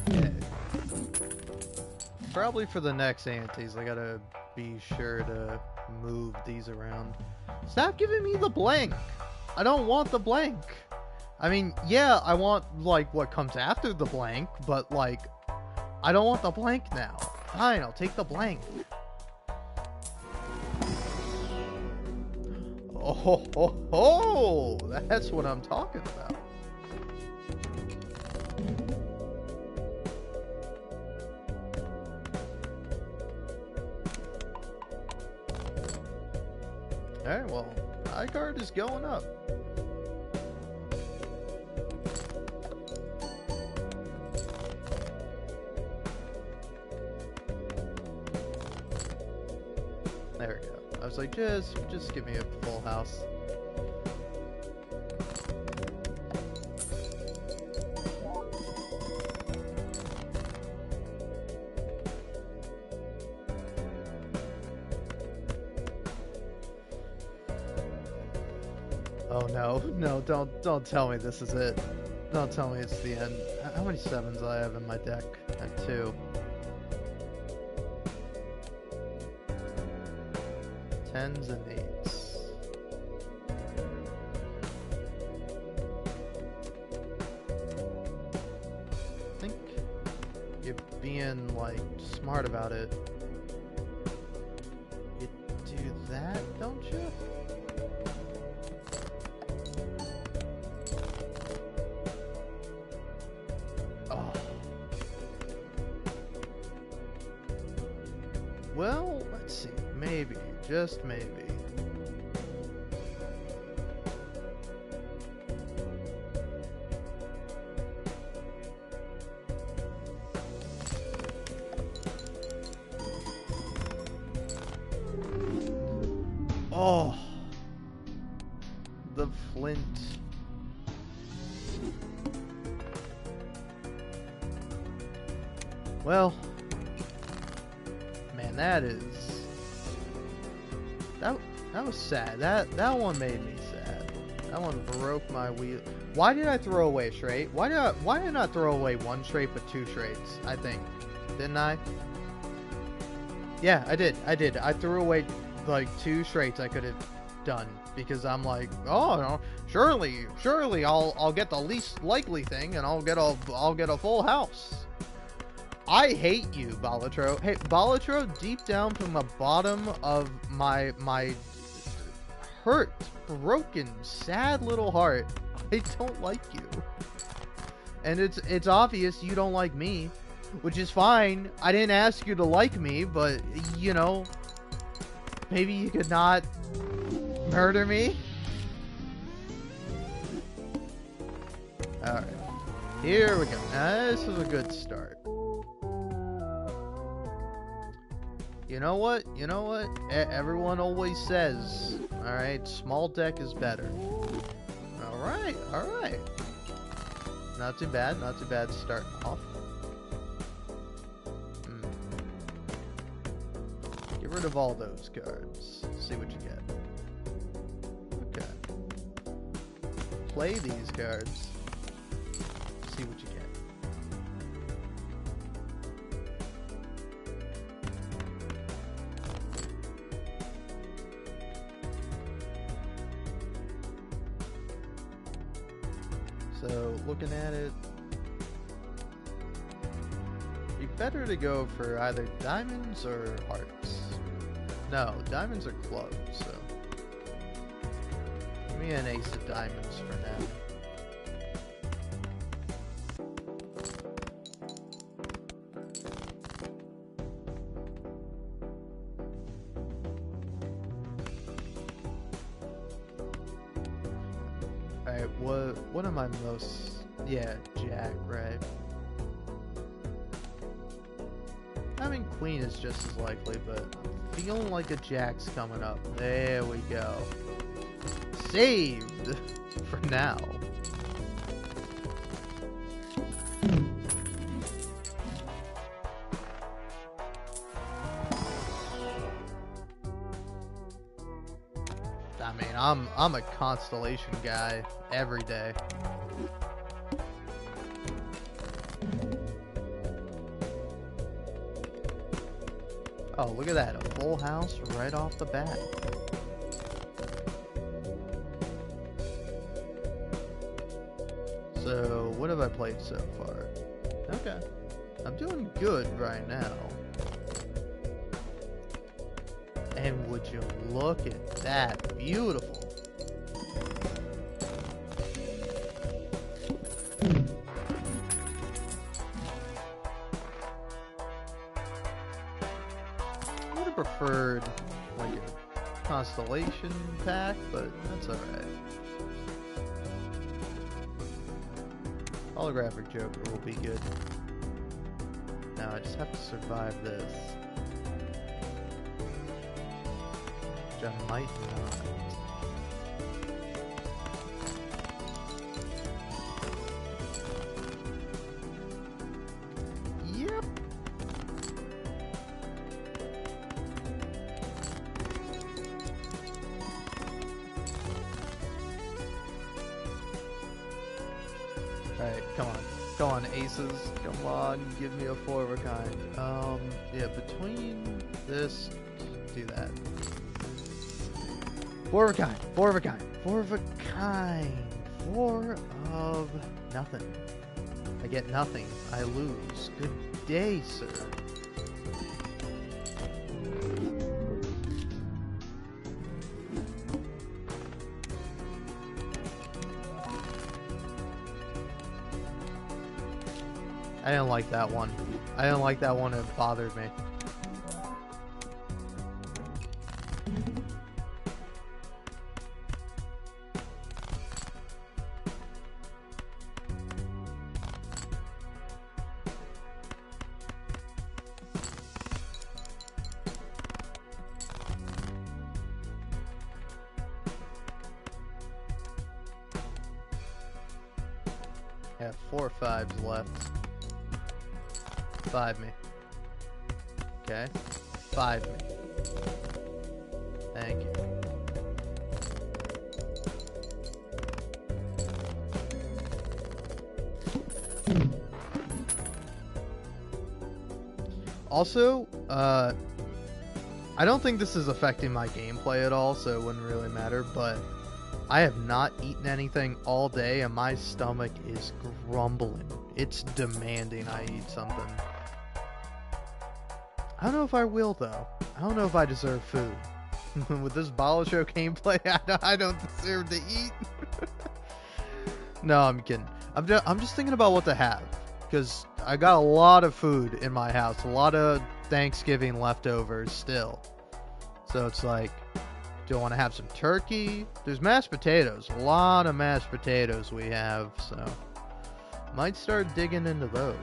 Okay. Probably for the next antes, I gotta be sure to move these around. Stop giving me the blank! I don't want the blank! I mean, yeah, I want, like, what comes after the blank, but, like, I don't want the blank now. Fine, I'll take the blank. Oh, ho, ho, ho! That's what I'm talking about. Alright, well, high card is going up. There we go. I was like, just give me a full house. Oh no, no, don't tell me this is it. Don't tell me it's the end. How many sevens do I have in my deck? I have 2. 10s and 8s. I think you're being, like, smart about it. You do that, don't you? Oh. Well, let's see. Maybe. Just maybe. Oh. The flint. Well. Man, that is... That was sad. That one made me sad. That one broke my wheel. Why did I throw away a straight? Why did I not throw away 1 straight but 2 straights? I think, didn't I? Yeah, I did. I threw away like 2 straights I could have done because I'm like, oh no, surely I'll get the least likely thing and I'll get a full house. I hate you, Balatro. Hey, Balatro, deep down from the bottom of my hurt, broken, sad little heart, I don't like you. And it's obvious you don't like me, which is fine. I didn't ask you to like me, but, you know, maybe you could not murder me? Alright. Here we go. Now, this is a good start. You know what? You know what? Everyone always says, alright, small deck is better. Alright, alright. Not too bad starting off. Get rid of all those cards. See what you get. Okay. Play these cards. See what you get. So, looking at it, be better to go for either diamonds or hearts. No, diamonds are clubs, so give me an ace of diamonds for now. Alright, what am I most... Yeah, Jack, right? I mean, Queen is just as likely, but I'm feeling like a Jack's coming up. There we go. Saved! For now. I mean, I'm a constellation guy every day. Oh, look at that. A full house right off the bat. So, what have I played so far? Okay. I'm doing good right now. And would you look at that? Beautiful. I would have preferred like a constellation pack, but that's alright. Holographic Joker will be good. Now I just have to survive this. Which I might not. Yep. Alright, come on. Come on, aces. Come on, give me a 4 of a kind. Yeah, between this, do that. 4 of a kind. 4 of a kind. 4 of a kind. 4 of nothing. I get nothing. I lose. Good day, sir. I didn't like that one. I didn't like that one. It bothered me. I have 4 5s left. 5 me. Okay. 5 me. Thank you. Also, I don't think this is affecting my gameplay at all, so it wouldn't really matter, but I have not eaten anything all day and my stomach is grumbling. It's demanding I eat something. I don't know if I will, though. I don't know if I deserve food. With this Balatro gameplay, I don't deserve to eat. No, I'm kidding. I'm just thinking about what to have. Because I got a lot of food in my house. A lot of Thanksgiving leftovers still. So it's like, do I want to have some turkey? There's mashed potatoes. A lot of mashed potatoes we have. So might start digging into those.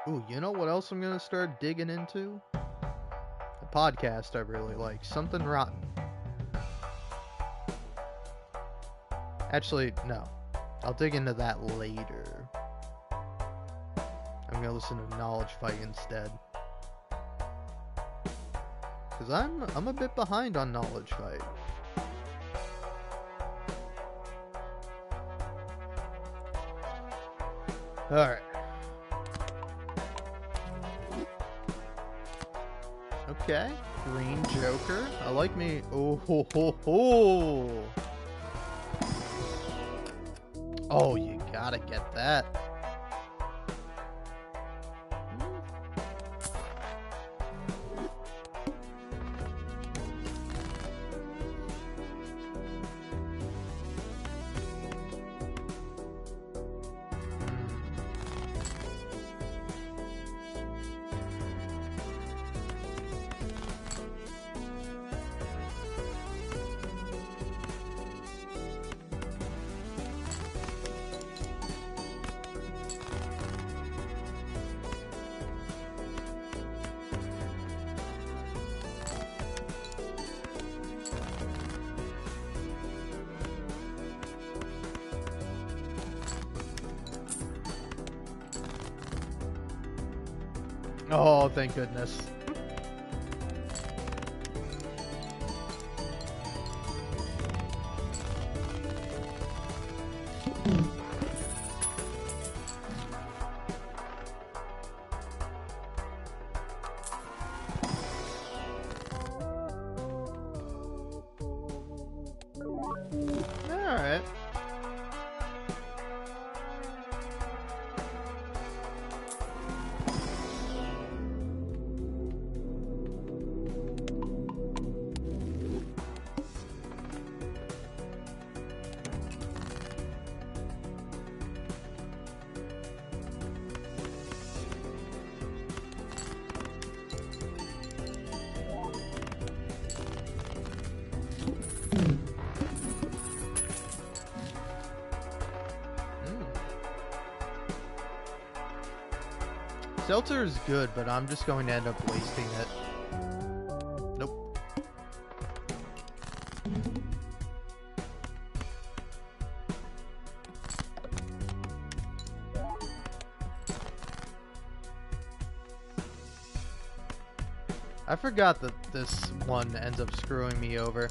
Ooh, you know what else I'm gonna start digging into? A podcast I really like, Something Rotten. Actually, no. I'll dig into that later. I'm gonna listen to Knowledge Fight instead. Cause I'm a bit behind on Knowledge Fight. Alright. Okay. Green Joker. I like me. Oh ho ho ho. Oh, you gotta get that. Oh, thank goodness. Alright. Seltzer is good, but I'm just going to end up wasting it. Nope. I forgot that this one ends up screwing me over.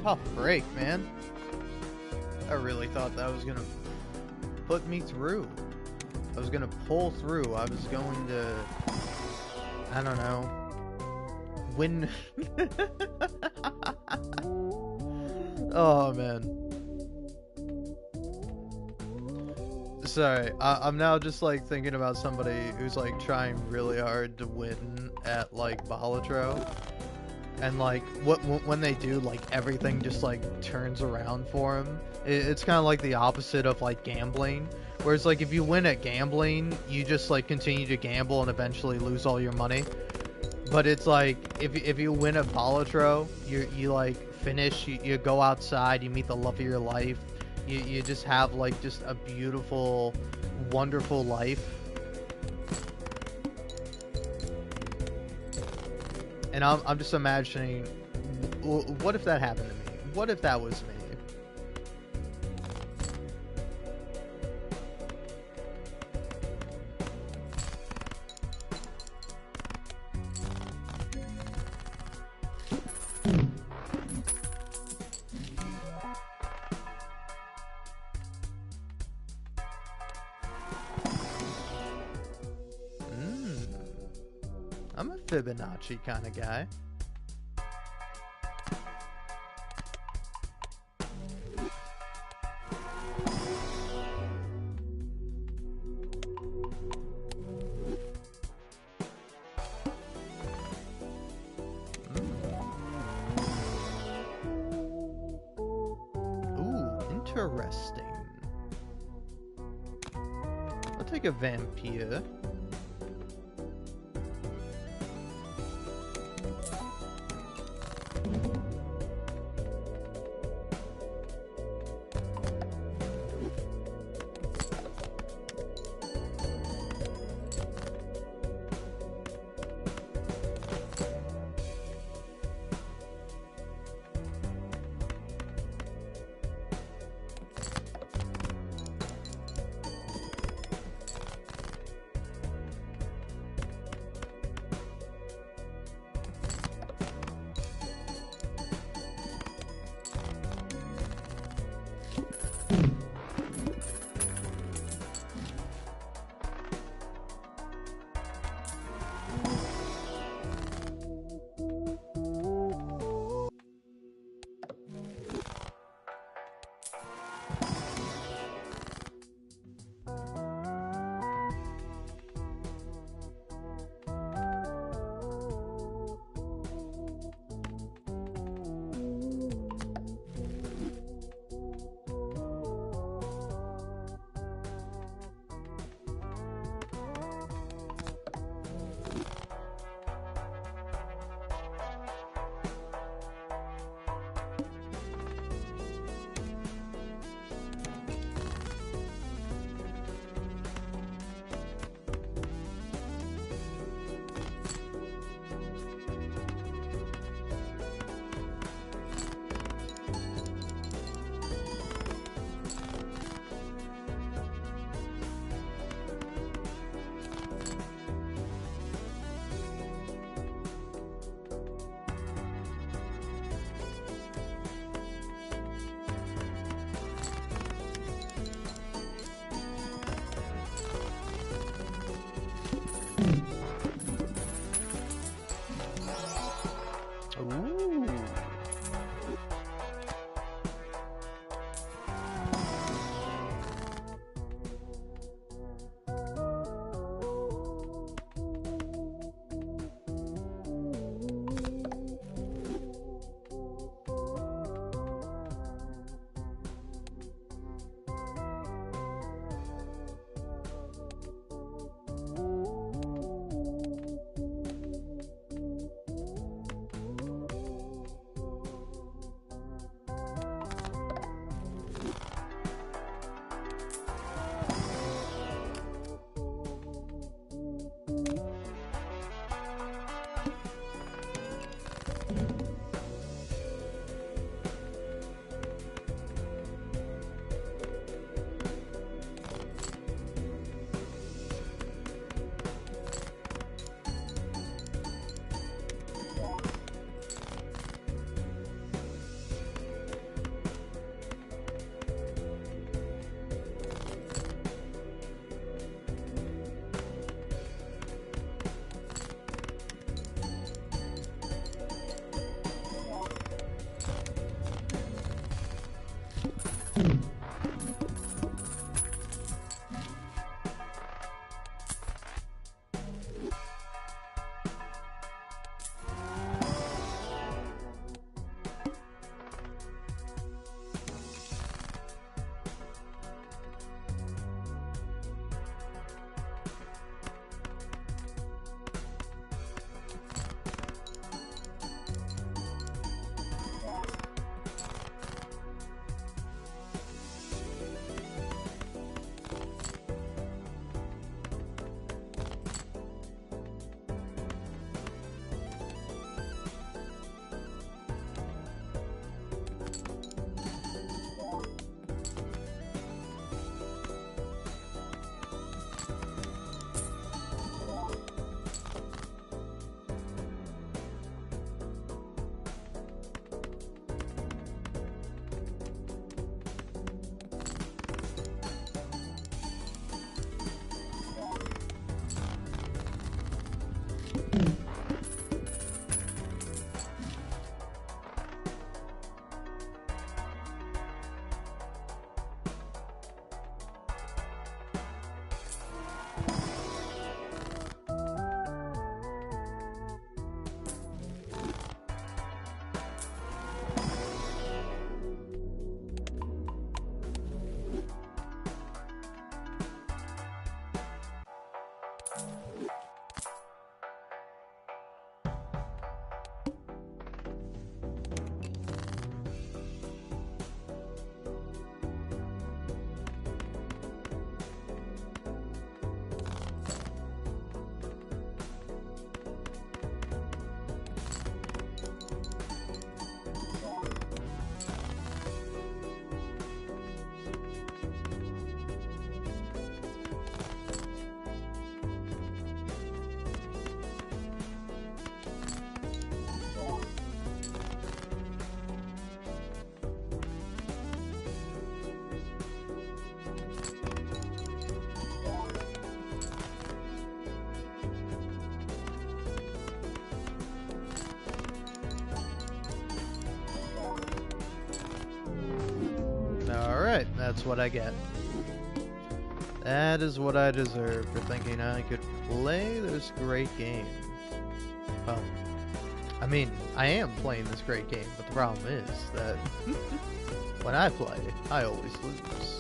Tough break, man. I really thought that was gonna put me through. I was gonna pull through. I was going to, I don't know, win. Oh man. Sorry, I'm now just like thinking about somebody who's like trying really hard to win at like Balatro, and like when they do, like everything just like turns around for them. It's kind of like the opposite of like gambling, whereas like if you win at gambling, you just like continue to gamble and eventually lose all your money. But it's like if you win at Balatro, you like finish, you go outside, you meet the love of your life. You just have like just a beautiful, wonderful life. And I'm just imagining, what if that happened to me? What if that was me? I'm a Fibonacci kind of guy. Ooh, interesting. I'll take a vampire. Alright, that's what I get. That is what I deserve for thinking I could play this great game. Well, I mean, I am playing this great game, but the problem is that when I play, I always lose.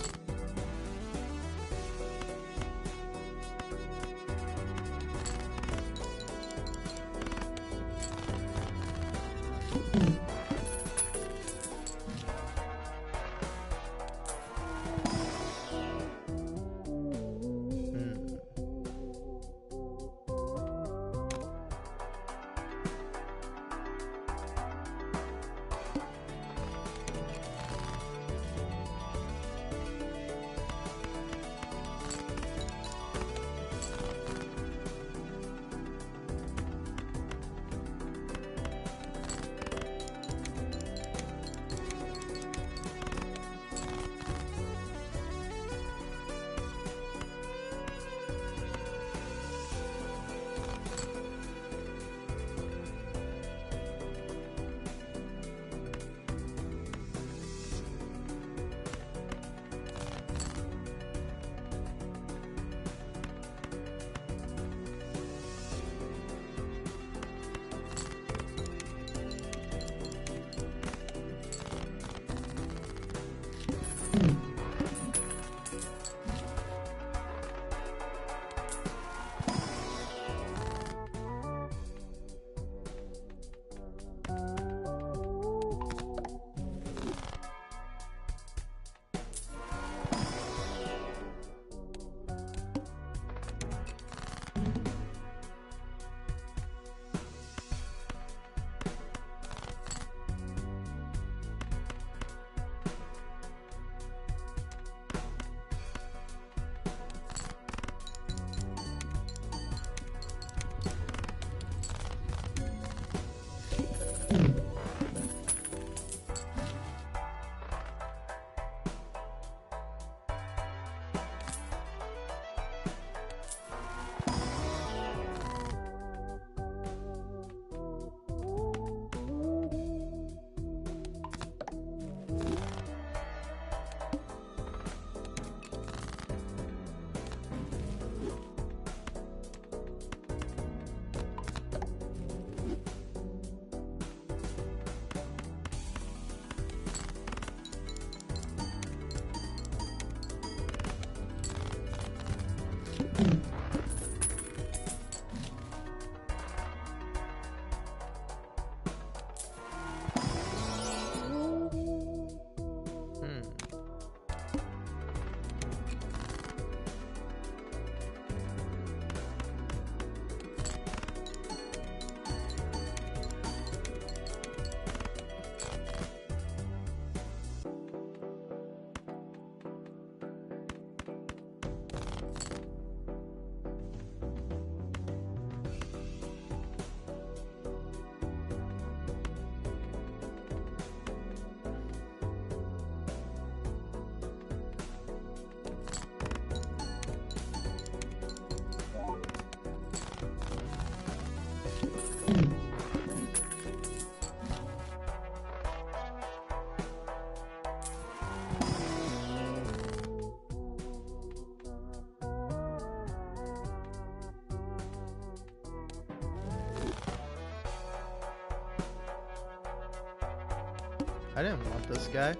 I didn't want this guy.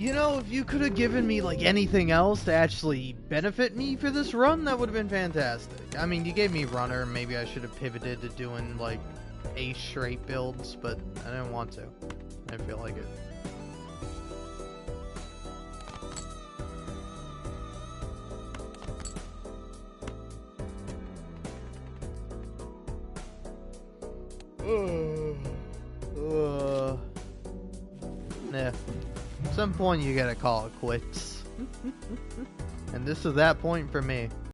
You know, if you could have given me, like, anything else to actually benefit me for this run, that would have been fantastic. I mean, you gave me runner, maybe I should have pivoted to doing, like, ace straight builds, but I didn't want to. I didn't feel like it. Yeah. At some point you gotta call it quits. And this is that point for me.